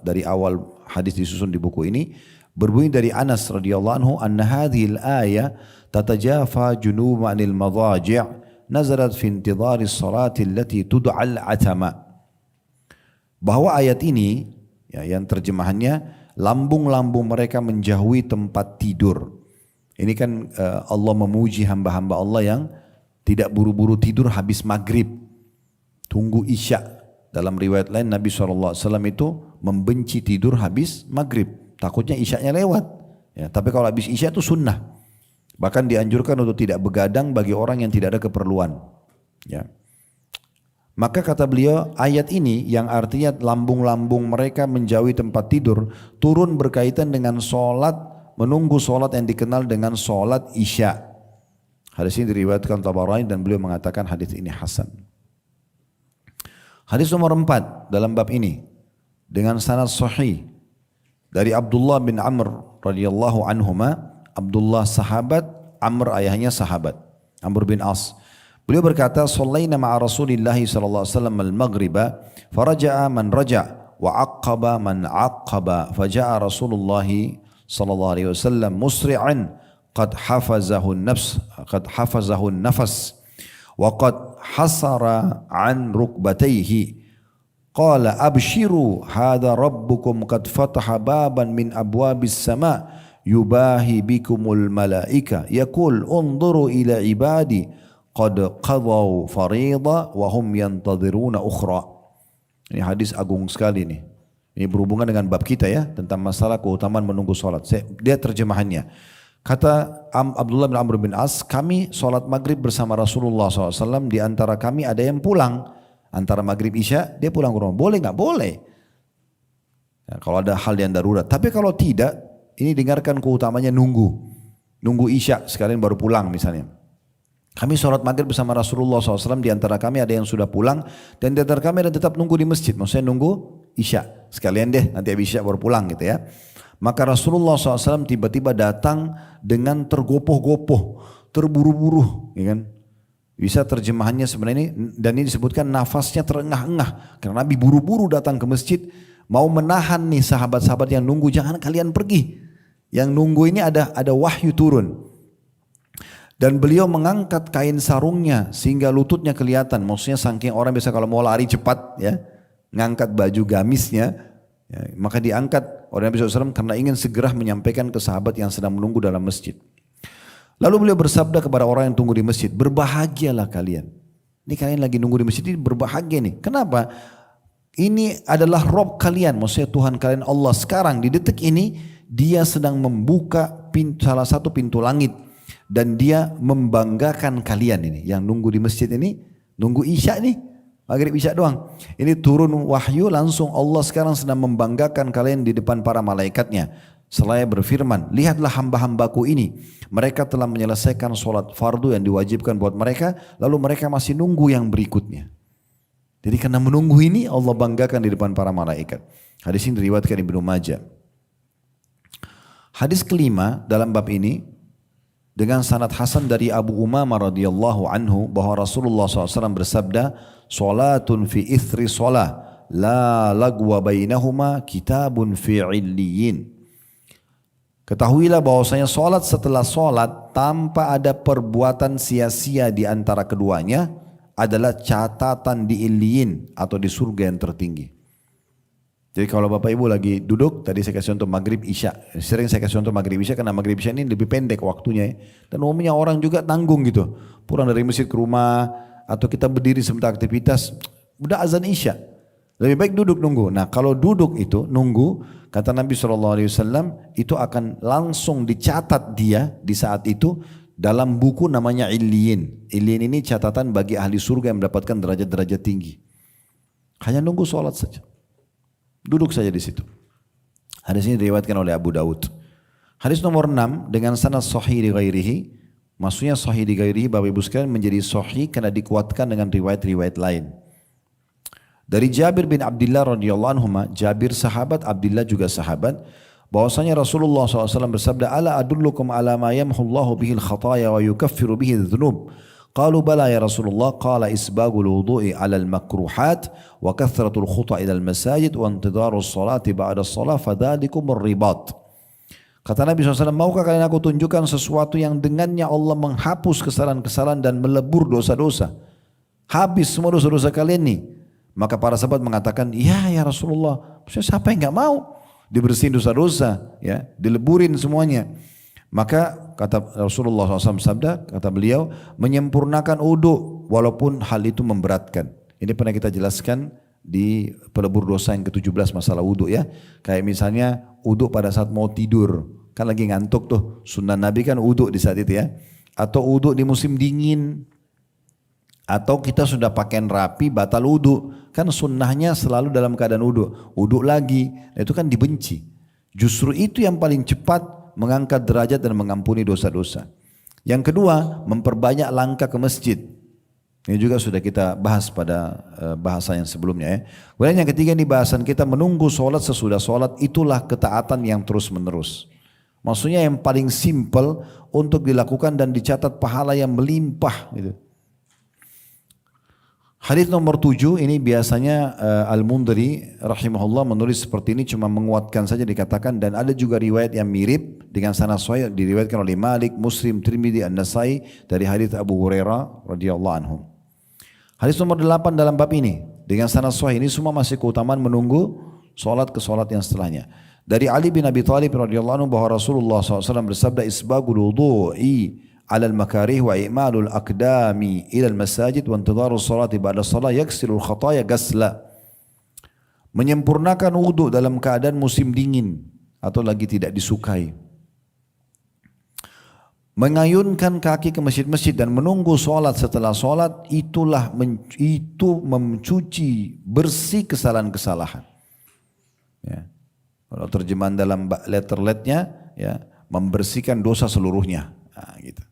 dari awal hadis disusun di buku ini, berbunyi dari Anas radhiyallahu anhu anna hadhil ayah tatajafa junub 'anil madaji' nazalat fi intidhari as-salati allati tud'al atama. Bahwa ayat ini ya, yang terjemahannya lambung-lambung mereka menjauhi tempat tidur. Ini kan Allah memuji hamba-hamba Allah yang tidak buru-buru tidur habis maghrib, tunggu isya. Dalam riwayat lain Nabi SAW itu membenci tidur habis maghrib, takutnya isyanya lewat ya, tapi kalau habis isya itu sunnah. Bahkan dianjurkan untuk tidak begadang bagi orang yang tidak ada keperluan. Ya. Maka kata beliau, ayat ini yang artinya lambung-lambung mereka menjauhi tempat tidur, turun berkaitan dengan sholat, menunggu sholat yang dikenal dengan sholat isya. Hadis ini diriwayatkan Tabarani dan beliau mengatakan hadis ini hasan. Hadis nomor 4 dalam bab ini dengan sanad sahih dari Abdullah bin Amr radhiyallahu anhuma. Abdullah sahabat, Amr ayahnya sahabat, Amr bin As. Beliau berkata, "Shallaina ma'a Rasulillah sallallahu alaihi wasallam al-maghriba, faraja'a man raja' wa aqaba man aqaba, faja'a Rasulullah sallallahu alaihi wasallam musri'an qad hafazahu an-nafas wa qad hasara an rukbatayhi. Qala abshiru hadha rabbukum qad fataha baban min abwabis sama' yubahi bikumul malaika yaqul unzuru ila ibadi qad qadaw farida wa hum yantadhiruna ukhra." Ini hadis agung sekali nih. Ini berhubungan dengan bab kita ya, tentang masalah keutamaan menunggu salat. Dia terjemahannya. Kata Abdullah bin Amr bin As, kami salat maghrib bersama Rasulullah SAW, di antara kami ada yang pulang antara maghrib isya, dia pulang ke rumah. Boleh nggak? Boleh. Ya, kalau ada hal yang darurat. Tapi kalau tidak, ini dengarkan keutamanya nunggu isya sekalian baru pulang misalnya. Kami sholat maghrib bersama Rasulullah SAW, di antara kami ada yang sudah pulang dan di antara kami ada tetap nunggu di masjid. Maksudnya nunggu isya sekalian deh, nanti habis isya baru pulang gitu ya. Maka Rasulullah SAW tiba-tiba datang dengan tergopoh-gopoh, terburu-buru, ya kan? Bisa terjemahannya sebenarnya ini, dan ini disebutkan nafasnya terengah-engah karena Nabi buru-buru datang ke masjid, mau menahan nih sahabat-sahabat yang nunggu, jangan kalian pergi. Yang nunggu ini ada wahyu turun. Dan beliau mengangkat kain sarungnya sehingga lututnya kelihatan. Maksudnya saking orang biasa kalau mau lari cepat ya, ngangkat baju gamisnya, ya, maka diangkat oleh Nabi SAW karena ingin segera menyampaikan ke sahabat yang sedang menunggu dalam masjid. Lalu beliau bersabda kepada orang yang tunggu di masjid, berbahagialah kalian. Ini kalian lagi nunggu di masjid ini berbahagia nih. Kenapa? Ini adalah Rob kalian, maksudnya Tuhan kalian Allah. Sekarang di detik ini dia sedang membuka salah satu pintu langit. Dan dia membanggakan kalian ini. Yang nunggu di masjid ini, nunggu isya nih. Maghrib isya doang. Ini turun wahyu langsung Allah sekarang sedang membanggakan kalian di depan para malaikatnya. Seraya berfirman, lihatlah hamba-hambaku ini. Mereka telah menyelesaikan sholat fardu yang diwajibkan buat mereka. Lalu mereka masih nunggu yang berikutnya. Jadi karena menunggu ini Allah banggakan di depan para malaikat. Hadis ini diriwayatkan Ibnu Majah. Hadis kelima dalam bab ini. Dengan sanad hasan dari Abu Umamah radhiyallahu anhu bahwa Rasulullah SAW bersabda, "Salatun fi ithri salah, la lagwa bainahuma, kitabun fi illiyin." Ketahuilah bahwasanya salat setelah salat tanpa ada perbuatan sia-sia di antara keduanya adalah catatan di illiyin atau di surga yang tertinggi. Jadi kalau Bapak Ibu lagi duduk, tadi saya kasih contoh maghrib isya. Sering saya kasih contoh maghrib isya karena maghrib isya ini lebih pendek waktunya ya. Dan umumnya orang juga tanggung gitu. Pulang dari masjid ke rumah atau kita berdiri sebentar aktivitas, udah azan isya. Lebih baik duduk nunggu. Nah kalau duduk itu nunggu, kata Nabi SAW itu akan langsung dicatat dia di saat itu dalam buku namanya Illiyin. Illiyin ini catatan bagi ahli surga yang mendapatkan derajat-derajat tinggi. Hanya nunggu sholat saja. Duduk saja di situ. Hadis ini diriwayatkan oleh Abu Daud. Hadis nomor 6 dengan sanad sahih di ghairihi. Maksudnya sahih di ghairihi Bapak Ibu sekalian menjadi sahih karena dikuatkan dengan riwayat-riwayat lain. Dari Jabir bin Abdullah radhiyallahu anhu, Jabir sahabat, Abdullah juga sahabat, bahwasanya Rasulullah SAW bersabda, "Ala adullukum ala ma yamhullahu bihil khataya wa yukaffiru bihil dhunub." Qalu bala ya Rasulullah, qala isbagul wudu'i 'ala al-makruhat wa kathratul khuta' ila al-masajid wa intidharus salati ba'da as-salah fadzalikumur ribat. Kata Nabi SAW, maukah kalian aku tunjukkan sesuatu yang dengannya Allah menghapus kesalahan-kesalahan dan melebur dosa-dosa? Habis semua dosa-dosa kalian nih. Maka para sahabat mengatakan, ya Rasulullah, siapa yang enggak mau dibersihin dosa-dosa, ya, dileburin semuanya. Maka kata Rasulullah SAW sabda, kata beliau, menyempurnakan wudu walaupun hal itu memberatkan. Ini pernah kita jelaskan di pelebur dosa yang ke-17 masalah wudu ya. Kayak misalnya wudu pada saat mau tidur, kan lagi ngantuk tuh. Sunnah Nabi kan wudu di saat itu ya. Atau wudu di musim dingin. Atau kita sudah pakaian rapi batal wudu. Kan sunnahnya selalu dalam keadaan wudu. Wudu lagi, nah itu kan dibenci. Justru itu yang paling cepat mengangkat derajat dan mengampuni dosa-dosa. Yang kedua, memperbanyak langkah ke masjid. Ini juga sudah kita bahas pada bahasa yang sebelumnya ya. Kemudian yang ketiga di bahasan kita, menunggu sholat sesudah sholat, itulah ketaatan yang terus menerus. Maksudnya yang paling simple untuk dilakukan dan dicatat pahala yang melimpah gitu. Hadis nomor 7 ini biasanya Al-Mundhiri rahimahullah menulis seperti ini, cuma menguatkan saja dikatakan, dan ada juga riwayat yang mirip dengan sanad sahih diriwayatkan oleh Malik, Muslim, Tirmidzi, An-Nasai dari hadis Abu Hurairah radhiyallahu anhu. Hadis nomor 8 dalam bab ini dengan sanad sahih ini semua masih keutamaan menunggu salat ke salat yang setelahnya. Dari Ali bin Abi Thalib radhiyallahu anhu bahwa Rasulullah SAW bersabda, isbagul wudu'i alal makarih wa i'malul aqdami ilal masajid wa intidharus salati ba'da salat yaksilul khataya gasla. Menyempurnakan wudu dalam keadaan musim dingin atau lagi tidak disukai. Mengayunkan kaki ke masjid-masjid dan menunggu salat setelah salat, itu mencuci bersih kesalahan-kesalahan. Ya. Kalau terjemahan dalam letterletnya ya, membersihkan dosa seluruhnya. Nah, gitu.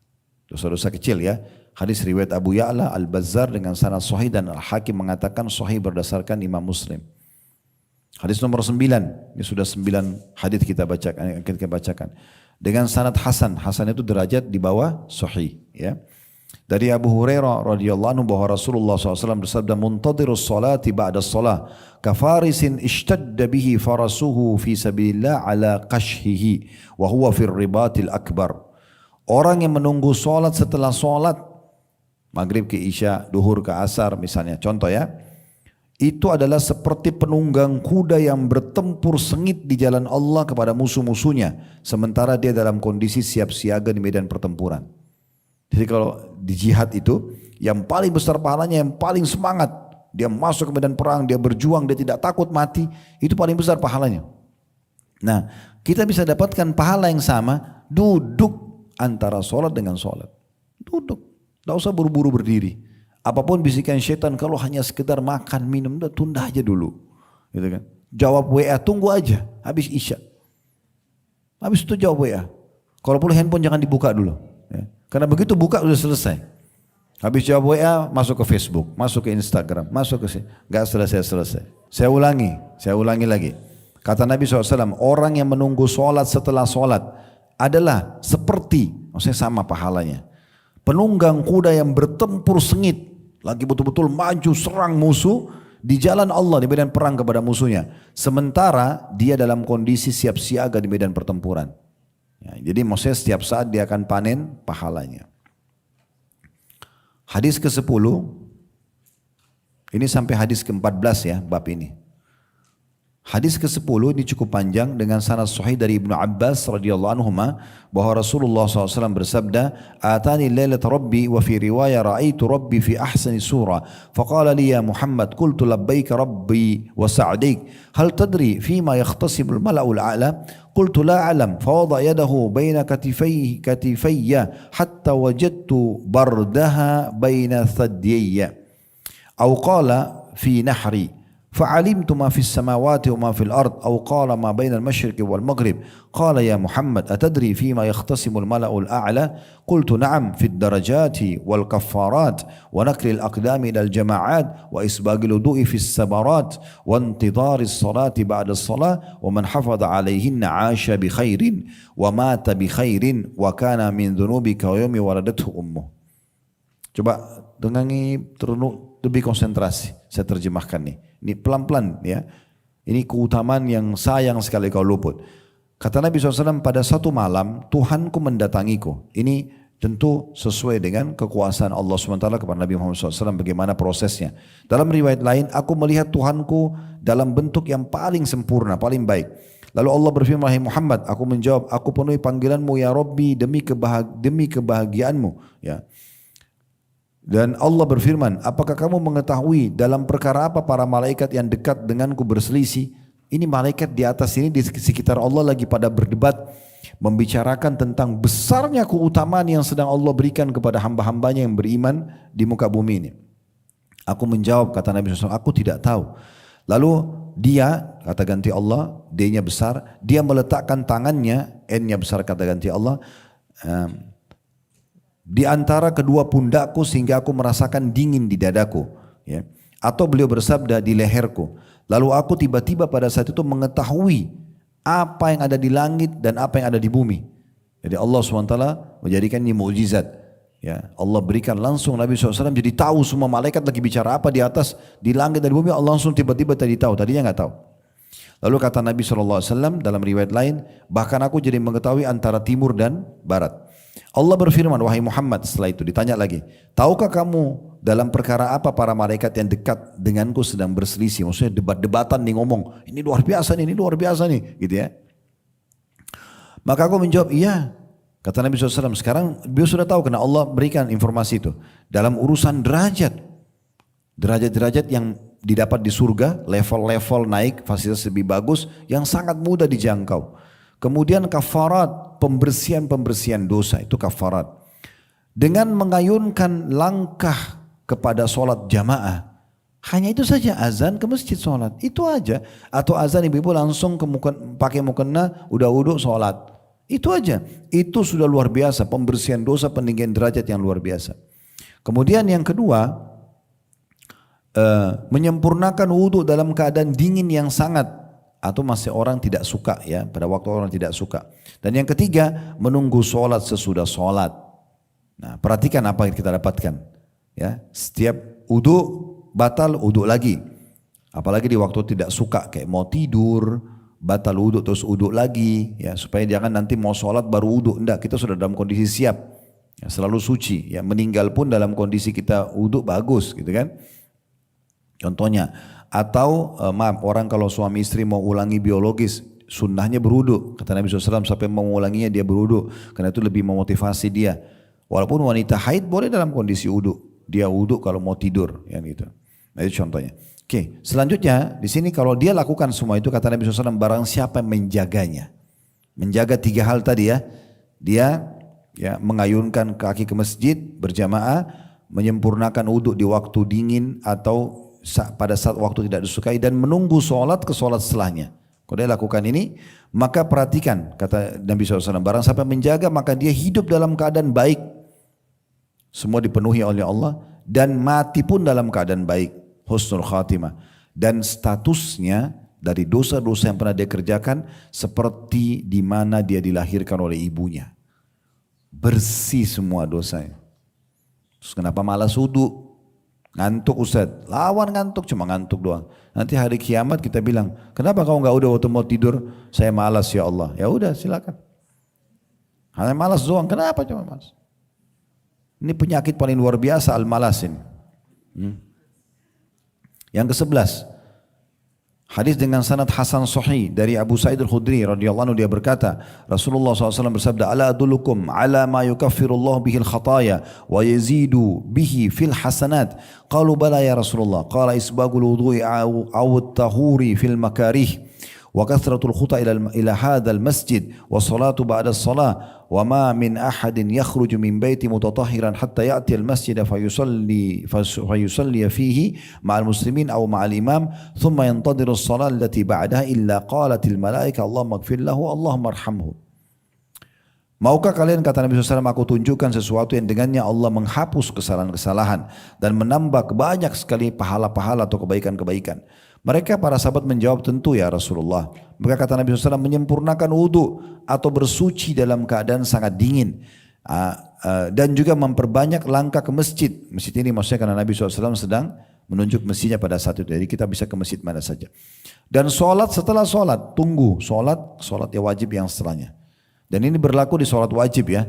Dosa-dosa kecil ya. Hadis riwayat Abu Ya'la Al-Bazzar dengan sanad sahih dan Al-Hakim mengatakan sahih berdasarkan Imam Muslim. Hadis nomor 9, ini sudah 9 hadis kita bacakan. Dengan sanad hasan, hasan itu derajat di bawah sahih ya. Dari Abu Hurairah radhiyallahu anhu bahwa Rasulullah SAW bersabda, muntadirus salati ba'da salah kafarisin ishtadda bihi farasuhu fi sabilillah ala qashhihi wa huwa fir ribatil akbar. Orang yang menunggu sholat setelah sholat, maghrib ke isya, duhur ke asar misalnya, contoh ya, itu adalah seperti penunggang kuda yang bertempur sengit di jalan Allah kepada musuh-musuhnya, sementara dia dalam kondisi siap siaga di medan pertempuran. Jadi kalau di jihad itu, yang paling besar pahalanya, yang paling semangat, dia masuk ke medan perang, dia berjuang, dia tidak takut mati, itu paling besar pahalanya. Nah, kita bisa dapatkan pahala yang sama, duduk antara sholat dengan sholat. Duduk, tidak usah buru-buru berdiri. Apapun bisikan syaitan, kalau hanya sekedar makan, minum, udah tunda aja dulu. Gitu kan. Jawab WA, tunggu aja, habis isya. Habis itu jawab WA. Kalau perlu handphone jangan dibuka dulu. Ya. Karena begitu buka sudah selesai. Habis jawab WA, masuk ke Facebook, masuk ke Instagram, masuk ke sini. Gak selesai-selesai. Saya ulangi lagi. Kata Nabi SAW, orang yang menunggu sholat setelah sholat adalah seperti, maksudnya sama pahalanya, penunggang kuda yang bertempur sengit, lagi betul-betul maju serang musuh di jalan Allah di medan perang kepada musuhnya, sementara dia dalam kondisi siap siaga di medan pertempuran. Ya, jadi maksudnya setiap saat dia akan panen pahalanya. Hadis ke-10, ini sampai hadis ke-14 ya bab ini. Hadis ke-10 ini cukup panjang dengan sanad sahih dari Ibnu Abbas radhiyallahu anhuma bahwa Rasulullah SAW bersabda, "Atani lailat Rabbi wa fi riwayah ra'aitu Rabbi fi ahsani surah, faqala li ya Muhammad qultu labbaika Rabbi wa sa'dik, hal tadri fima yakhtasimu al-mala'u al-a'la?" Qultu la a'lam, fawada yadahu baina katifayya hatta wajadtu bardaha baina thadyayya. Aw qala fi nahri. فعلمت ما في السماوات وما في الأرض أو قال ما بين المشرق والمغرب قال يا محمد أتدري فيما يختصم الملأ الأعلى قلت نعم في الدرجات والكفارات ونقل الأقدام إلى الجماعات وإسباغ الوضوء في السبرات وانتظار الصلاة بعد الصلاة ومن حفظ عليهن عاش بخير ومات بخير وكان من ذنوبك ويوم ولدته أمه. Coba dengangi lebih konsentrasi, saya terjemahkan nih. Ini pelan-pelan ya. Ini keutamaan yang sayang sekali kau luput. Kata Nabi SAW, pada satu malam Tuhanku mendatangiku. Ini tentu sesuai dengan kekuasaan Allah SWT kepada Nabi Muhammad SAW bagaimana prosesnya. Dalam riwayat lain, aku melihat Tuhanku dalam bentuk yang paling sempurna, paling baik. Lalu Allah berfirman, wahai Muhammad, aku menjawab, aku penuhi panggilanmu ya Rabbi demi kebahagiaanmu. Ya. Dan Allah berfirman, apakah kamu mengetahui dalam perkara apa para malaikat yang dekat denganku berselisih? Ini malaikat di atas ini di sekitar Allah lagi pada berdebat, membicarakan tentang besarnya keutamaan yang sedang Allah berikan kepada hamba-hambanya yang beriman di muka bumi ini. Aku menjawab, kata Nabi SAW, aku tidak tahu. Lalu dia, kata ganti Allah, D-nya besar, dia meletakkan tangannya, N-nya besar kata ganti Allah, di antara kedua pundakku sehingga aku merasakan dingin di dadaku. Ya. Atau beliau bersabda di leherku. Lalu aku tiba-tiba pada saat itu mengetahui apa yang ada di langit dan apa yang ada di bumi. Jadi Allah SWT menjadikan ini mukjizat. Ya, Allah berikan langsung Nabi SAW jadi tahu semua malaikat lagi bicara apa di atas, di langit dan di bumi. Allah langsung tiba-tiba tadi tahu, tadinya nggak tahu. Lalu kata Nabi SAW dalam riwayat lain, bahkan aku jadi mengetahui antara timur dan barat. Allah berfirman, wahai Muhammad, setelah itu ditanya lagi, tahukah kamu dalam perkara apa para malaikat yang dekat denganku sedang berselisih? Maksudnya debat-debatan nih ngomong, ini luar biasa nih, ini luar biasa nih, gitu ya. Maka aku menjawab, iya. Kata Nabi SAW, sekarang beliau sudah tahu karena Allah berikan informasi itu. Dalam urusan derajat, derajat-derajat yang didapat di surga, level-level naik, fasilitas lebih bagus, yang sangat mudah dijangkau. Kemudian kafarat, pembersihan dosa, itu kafarat. Dengan mengayunkan langkah kepada sholat jamaah, hanya itu saja, azan ke masjid sholat, itu aja. Atau azan ibu-ibu langsung pakai mukena, udah wudhu sholat, itu aja. Itu sudah luar biasa, pembersihan dosa, peninggian derajat yang luar biasa. Kemudian yang kedua, menyempurnakan wudhu dalam keadaan dingin yang sangat, atau masih orang tidak suka ya, pada waktu orang tidak suka. Dan yang ketiga, menunggu sholat sesudah sholat. Nah, perhatikan apa yang kita dapatkan ya, setiap wudu batal, wudu lagi. Apalagi di waktu tidak suka, kayak mau tidur, batal wudhu terus wudhu lagi, ya supaya jangan nanti mau sholat baru wudhu. Enggak, kita sudah dalam kondisi siap, ya, selalu suci. Ya, meninggal pun dalam kondisi kita wudhu bagus, gitu kan? Contohnya, atau maaf, orang kalau suami istri mau ulangi biologis, sunnahnya berwudhu. Kata Nabi SAW, sampai mau ulanginya dia berwudhu, karena itu lebih memotivasi dia. Walaupun wanita haid boleh dalam kondisi wudhu, dia wudhu kalau mau tidur, ya gitu. Nah itu contohnya. Oke, selanjutnya di sini kalau dia lakukan semua itu, kata Nabi SAW, barang siapa yang menjaganya, menjaga 3 hal tadi ya, dia ya mengayunkan kaki ke masjid berjamaah, menyempurnakan wudhu di waktu dingin atau pada saat waktu tidak disukai, dan menunggu sholat ke sholat setelahnya. Kalau dia lakukan ini, maka perhatikan, kata Nabi SAW, barang siapa menjaga maka dia hidup dalam keadaan baik, semua dipenuhi oleh Allah, dan mati pun dalam keadaan baik, husnul khatimah, dan statusnya dari dosa-dosa yang pernah dia kerjakan seperti di mana dia dilahirkan oleh ibunya, bersih semua dosanya. Terus kenapa malas wudhu? Ngantuk Ustaz, lawan ngantuk, cuma ngantuk doang. Nanti hari kiamat kita bilang, kenapa kau enggak udah waktu mau tidur? Saya malas ya Allah. Ya udah silakan. Hanya malas doang, kenapa cuma malas? Ini penyakit paling luar biasa al-malas ini. Yang ke-11, hadis dengan sanad hasan sahih dari Abu Sa'id al-Khudri radhiyallahu anhu, dia berkata, Rasulullah SAW bersabda, ala adullukum ala ma yukaffirullah bihil khataya wa yazidu bihi fil hasanat. Qalu bala ya Rasulullah. Qala isbagul wudu'i aw tahuri fil makarih wa kathratul khuta ila hadzal masjid wa salatu ba'da as-salah wa ma min ahadin yakhruju min baiti mutatahhiran hatta ya'ti al-masjid fayusalli fihi ma'al muslimin aw ma'al imam thumma yantadiru as-salah allati ba'daha illa qalatil malaika Allahumma ighfir lahu Allahumma arhamhu. Maukah kalian, kata Nabi SAW, aku tunjukkan sesuatu yang dengannya Allah menghapus kesalahan-kesalahan dan menambah banyak sekali pahala-pahala atau kebaikan-kebaikan. Mereka para sahabat menjawab, tentu ya Rasulullah. Maka kata Nabi SAW, menyempurnakan wudhu atau bersuci dalam keadaan sangat dingin. Dan juga memperbanyak langkah ke masjid. Masjid ini maksudnya karena Nabi SAW sedang menunjuk masjidnya pada saat itu. Jadi kita bisa ke masjid mana saja. Dan sholat setelah sholat, tunggu sholat ya wajib yang setelahnya. Dan ini berlaku di sholat wajib ya.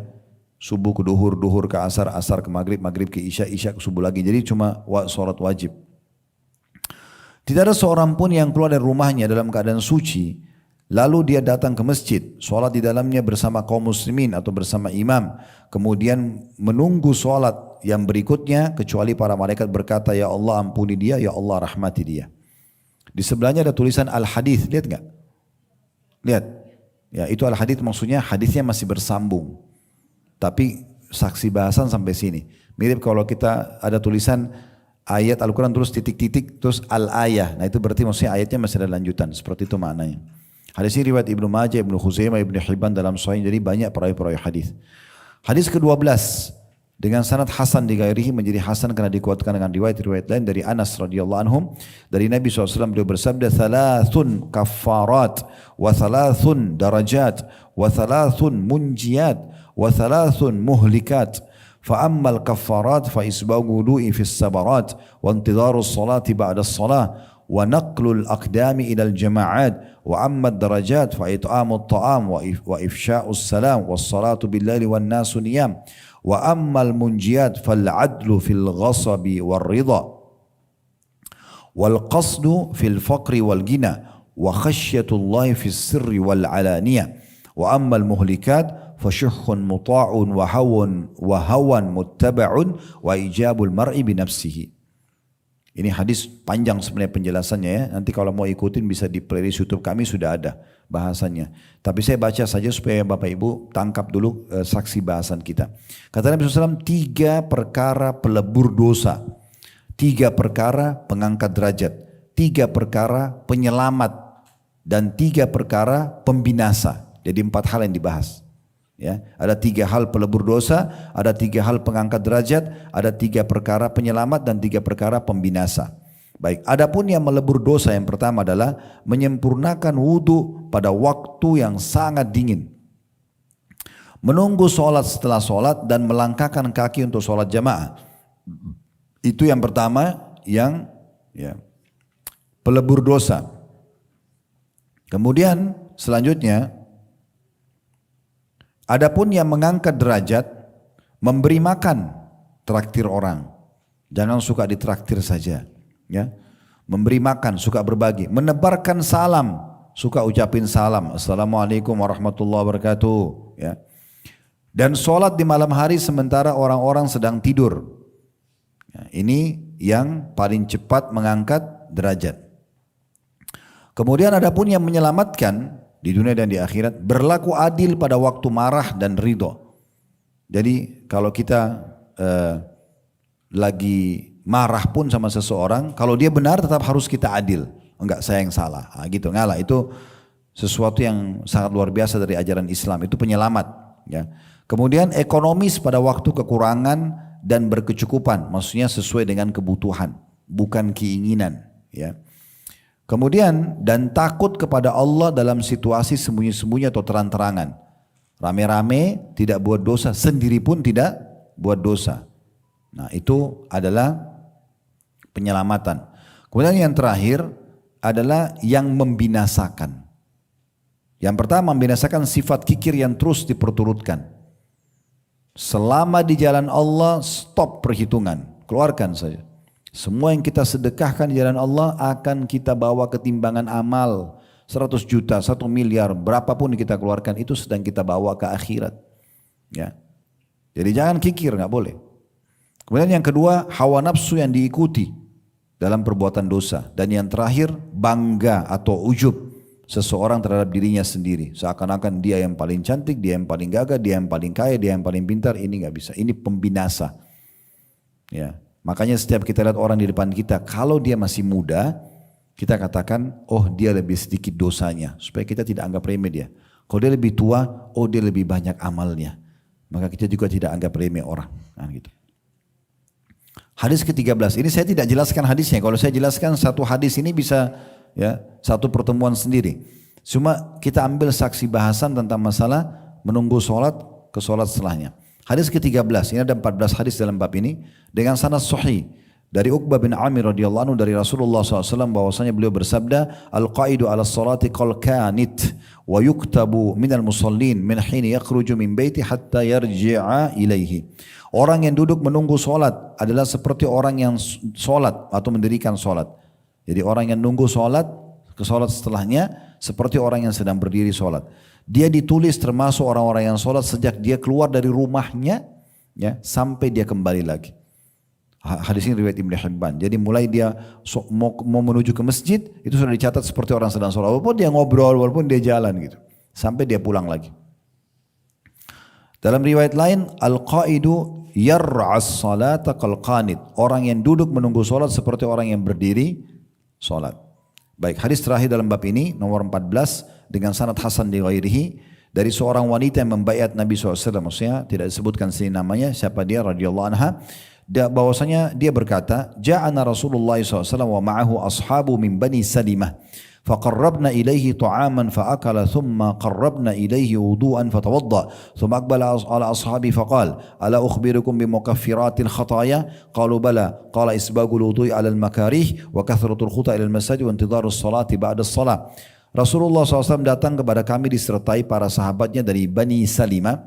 Subuh ke duhur, duhur ke asar, asar ke maghrib, maghrib ke isya, isya ke subuh lagi. Jadi cuma sholat wajib. Tidak ada seorang pun yang keluar dari rumahnya dalam keadaan suci, lalu dia datang ke masjid, sholat di dalamnya bersama kaum muslimin atau bersama imam, kemudian menunggu sholat yang berikutnya, kecuali para malaikat berkata, ya Allah ampuni dia, ya Allah rahmati dia. Di sebelahnya ada tulisan al-hadith, lihat nggak? Lihat. Ya, itu al-hadith maksudnya hadisnya masih bersambung. Tapi saksi bahasan sampai sini. Mirip kalau kita ada tulisan ayat Al-Quran terus titik-titik terus al-ayah. Nah itu berarti maksudnya ayatnya masih ada lanjutan. Seperti itu maknanya. Hadis ini riwayat Ibnu Majah, Ibnu Khuzaimah, Ibnu Hibban dalam Sahih. Jadi banyak perawi-perawi hadis. Hadis ke-12 dengan sanad hasan di ghairihi, menjadi hasan karena dikuatkan dengan riwayat-riwayat lain dari Anas radhiyallahu anhum, dari Nabi SAW beliau bersabda, thalathun kaffarat wa thalathun darajat wa thalathun munjiyat wa thalathun muhlikat. فأما الكفارات فإسباغ وضوء في السبرات وانتظار الصلاة بعد الصلاة ونقل الأقدام إلى الجماعات وأما الدرجات فإطعام الطعام وإفشاء السلام والصلاة بالليل والناس نيام وأما المنجيات فالعدل في الغصب والرضا والقصد في الفقر والغنى وخشية الله في السر والعلانية وأما المهلكات فشح مطاع وهوى متبع وإجاب المرء بنفسه. Ini hadis panjang sebenarnya penjelasannya ya. Nanti kalau mau ikutin bisa di playlist YouTube kami sudah ada bahasannya. Tapi saya baca saja supaya Bapak Ibu tangkap dulu saksi bahasan kita. Kata Nabi SAW, 3 perkara pelebur dosa, 3 perkara pengangkat derajat, 3 perkara penyelamat, dan 3 perkara pembinasa. Jadi 4 hal yang dibahas. Ya, ada 3 hal pelebur dosa, ada 3 hal pengangkat derajat, ada 3 perkara penyelamat dan 3 perkara pembinasa. Baik, adapun yang melebur dosa yang pertama adalah menyempurnakan wudhu pada waktu yang sangat dingin, menunggu sholat setelah sholat dan melangkahkan kaki untuk sholat jamaah. Itu yang pertama yang pelebur dosa. Kemudian selanjutnya, adapun yang mengangkat derajat, memberi makan, traktir orang. Jangan suka ditraktir saja, ya. Memberi makan, suka berbagi, menebarkan salam, suka ucapin salam, assalamualaikum warahmatullahi wabarakatuh, ya. Dan sholat di malam hari sementara orang-orang sedang tidur. Ya, ini yang paling cepat mengangkat derajat. Kemudian adapun yang menyelamatkan di dunia dan di akhirat, berlaku adil pada waktu marah dan ridho. Jadi kalau kita lagi marah pun sama seseorang, kalau dia benar tetap harus kita adil. Enggak, saya yang salah. Nah, gitu, ngalah. Itu sesuatu yang sangat luar biasa dari ajaran Islam. Itu penyelamat. Ya. Kemudian ekonomis pada waktu kekurangan dan berkecukupan. Maksudnya sesuai dengan kebutuhan, bukan keinginan. Ya. Kemudian dan takut kepada Allah dalam situasi sembunyi-sembunyi atau terang-terangan. Rame-rame tidak buat dosa, sendiri pun tidak buat dosa. Nah, itu adalah penyelamatan. Kemudian yang terakhir adalah yang membinasakan. Yang pertama, membinasakan sifat kikir yang terus diperturutkan. Selama di jalan Allah, stop perhitungan, keluarkan saja. Semua yang kita sedekahkan di jalan Allah akan kita bawa ke timbangan amal. 100 juta, 1 miliar, berapapun kita keluarkan itu sedang kita bawa ke akhirat. Ya. Jadi jangan kikir, nggak boleh. Kemudian yang kedua, hawa nafsu yang diikuti dalam perbuatan dosa. Dan yang terakhir, bangga atau ujub seseorang terhadap dirinya sendiri. Seakan-akan dia yang paling cantik, dia yang paling gagah, dia yang paling kaya, dia yang paling pintar. Ini nggak bisa. Ini pembinasa. Ya. Makanya setiap kita lihat orang di depan kita, kalau dia masih muda, kita katakan, oh dia lebih sedikit dosanya, supaya kita tidak anggap remeh dia. Kalau dia lebih tua, oh dia lebih banyak amalnya, maka kita juga tidak anggap remeh orang. Nah, gitu. Hadis ke-13, ini saya tidak jelaskan hadisnya. Kalau saya jelaskan satu hadis ini bisa ya satu pertemuan sendiri. Cuma kita ambil saksi bahasan tentang masalah menunggu sholat ke sholat setelahnya. Hadis ke-13, ini ada 14 hadis dalam bab ini dengan sanad sahih dari Uqbah bin Amir radhiyallahu anhu dari Rasulullah SAW bahwasanya beliau bersabda, al-qaidu ala salati qal kanit wa yuktabu minal musallin min hini yakhruju min baiti hatta yarji'a ilaihi. Orang yang duduk menunggu solat adalah seperti orang yang solat atau mendirikan solat. Jadi orang yang nunggu solat ke solat setelahnya seperti orang yang sedang berdiri solat. Dia ditulis termasuk orang-orang yang sholat sejak dia keluar dari rumahnya ya, sampai dia kembali lagi. Hadis ini riwayat Ibnu Hibban. Jadi mulai dia mau menuju ke masjid itu sudah dicatat seperti orang sedang sholat. Walaupun dia ngobrol, walaupun dia jalan gitu. Sampai dia pulang lagi. Dalam riwayat lain, al-qaidu yar'as salata kal qanit. Orang yang duduk menunggu sholat seperti orang yang berdiri sholat. Baik, hadis terakhir dalam bab ini nomor 14 dengan sanad hasan di ghairihi dari seorang wanita yang membaiat Nabi SAW, maksudnya tidak disebutkan sini namanya siapa dia radhiyallahu anha, bahwasanya dia berkata, ja'ana Rasulullah SAW wa ma'ahu ashabu min bani Salimah faqarrabna ilaihi ta'aman fa'akala thumma qarrabna ilaihi wudu'an fatawadda thumma aqbala ala ashabi faqal ala ukhbirukum bimukaffiratil khataya qalu bala qala isbagul wudu'i ala al-makarih wa kathratul khuta ila al-masajid wa intidharus salati ba'da as-salat. Rasulullah SAW datang kepada kami disertai para sahabatnya dari Bani Salimah.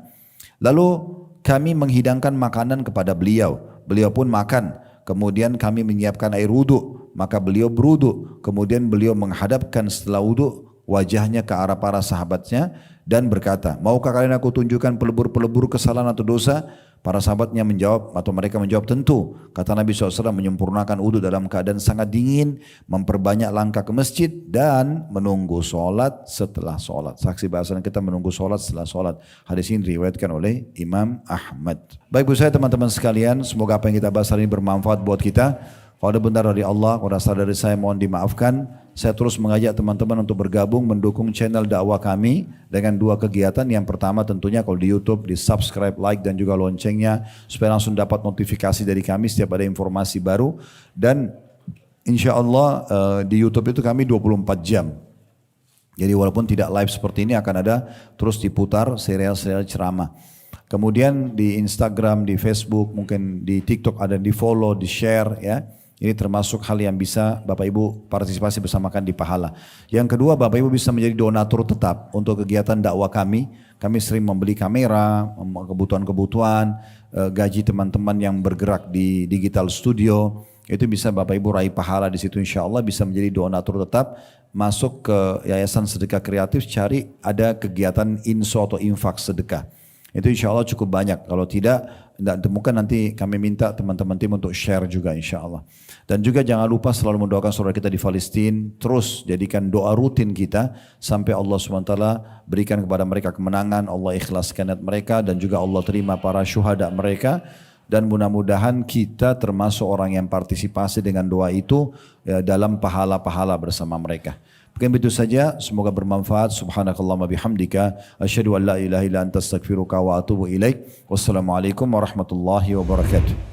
Lalu kami menghidangkan makanan kepada beliau. Beliau pun makan. Kemudian kami menyiapkan air wudhu. Maka beliau berwudhu. Kemudian beliau menghadapkan setelah wudhu wajahnya ke arah para sahabatnya dan berkata, maukah kalian aku tunjukkan pelebur-pelebur kesalahan atau dosa? Para sahabatnya menjawab atau mereka menjawab tentu. Kata Nabi SAW menyempurnakan wudhu dalam keadaan sangat dingin, memperbanyak langkah ke masjid dan menunggu sholat setelah sholat. Saksi bahasan kita menunggu sholat setelah sholat. Hadis ini diriwayatkan oleh Imam Ahmad. Baik bu saya teman-teman sekalian, semoga apa yang kita bahas hari ini bermanfaat buat kita. Kalau ada benar dari Allah, kalau ada salah dari saya mohon dimaafkan. Saya terus mengajak teman-teman untuk bergabung mendukung channel dakwah kami dengan dua kegiatan. Yang pertama tentunya kalau di YouTube di subscribe, like dan juga loncengnya supaya langsung dapat notifikasi dari kami setiap ada informasi baru. Dan insya Allah di YouTube itu kami 24 jam. Jadi walaupun tidak live seperti ini akan ada terus diputar serial-serial ceramah. Kemudian di Instagram, di Facebook, mungkin di TikTok ada di follow, di share ya. Ini termasuk hal yang bisa Bapak Ibu partisipasi bersamakan di pahala. Yang kedua, Bapak Ibu bisa menjadi donatur tetap untuk kegiatan dakwah kami. Kami sering membeli kamera, kebutuhan-kebutuhan, gaji teman-teman yang bergerak di digital studio. Itu bisa Bapak Ibu raih pahala di situ, insya Allah bisa menjadi donatur tetap. Masuk ke Yayasan Sedekah Kreatif, cari ada kegiatan inso atau infak sedekah. Itu insya Allah cukup banyak. Kalau tidak temukan, nanti kami minta teman-teman tim untuk share juga insya Allah. Dan juga jangan lupa selalu mendoakan saudara kita di Palestina. Terus jadikan doa rutin kita sampai Allah SWT berikan kepada mereka kemenangan. Allah ikhlaskan niat mereka dan juga Allah terima para syuhada mereka. Dan mudah-mudahan kita termasuk orang yang partisipasi dengan doa itu ya, dalam pahala-pahala bersama mereka. Mungkin begitu saja, semoga bermanfaat. Subhanakallahumma bihamdika asyhadu an la ilaha illa anta astaghfiruka wa atubu ilaik. Wassalamualaikum warahmatullahi wabarakatuh.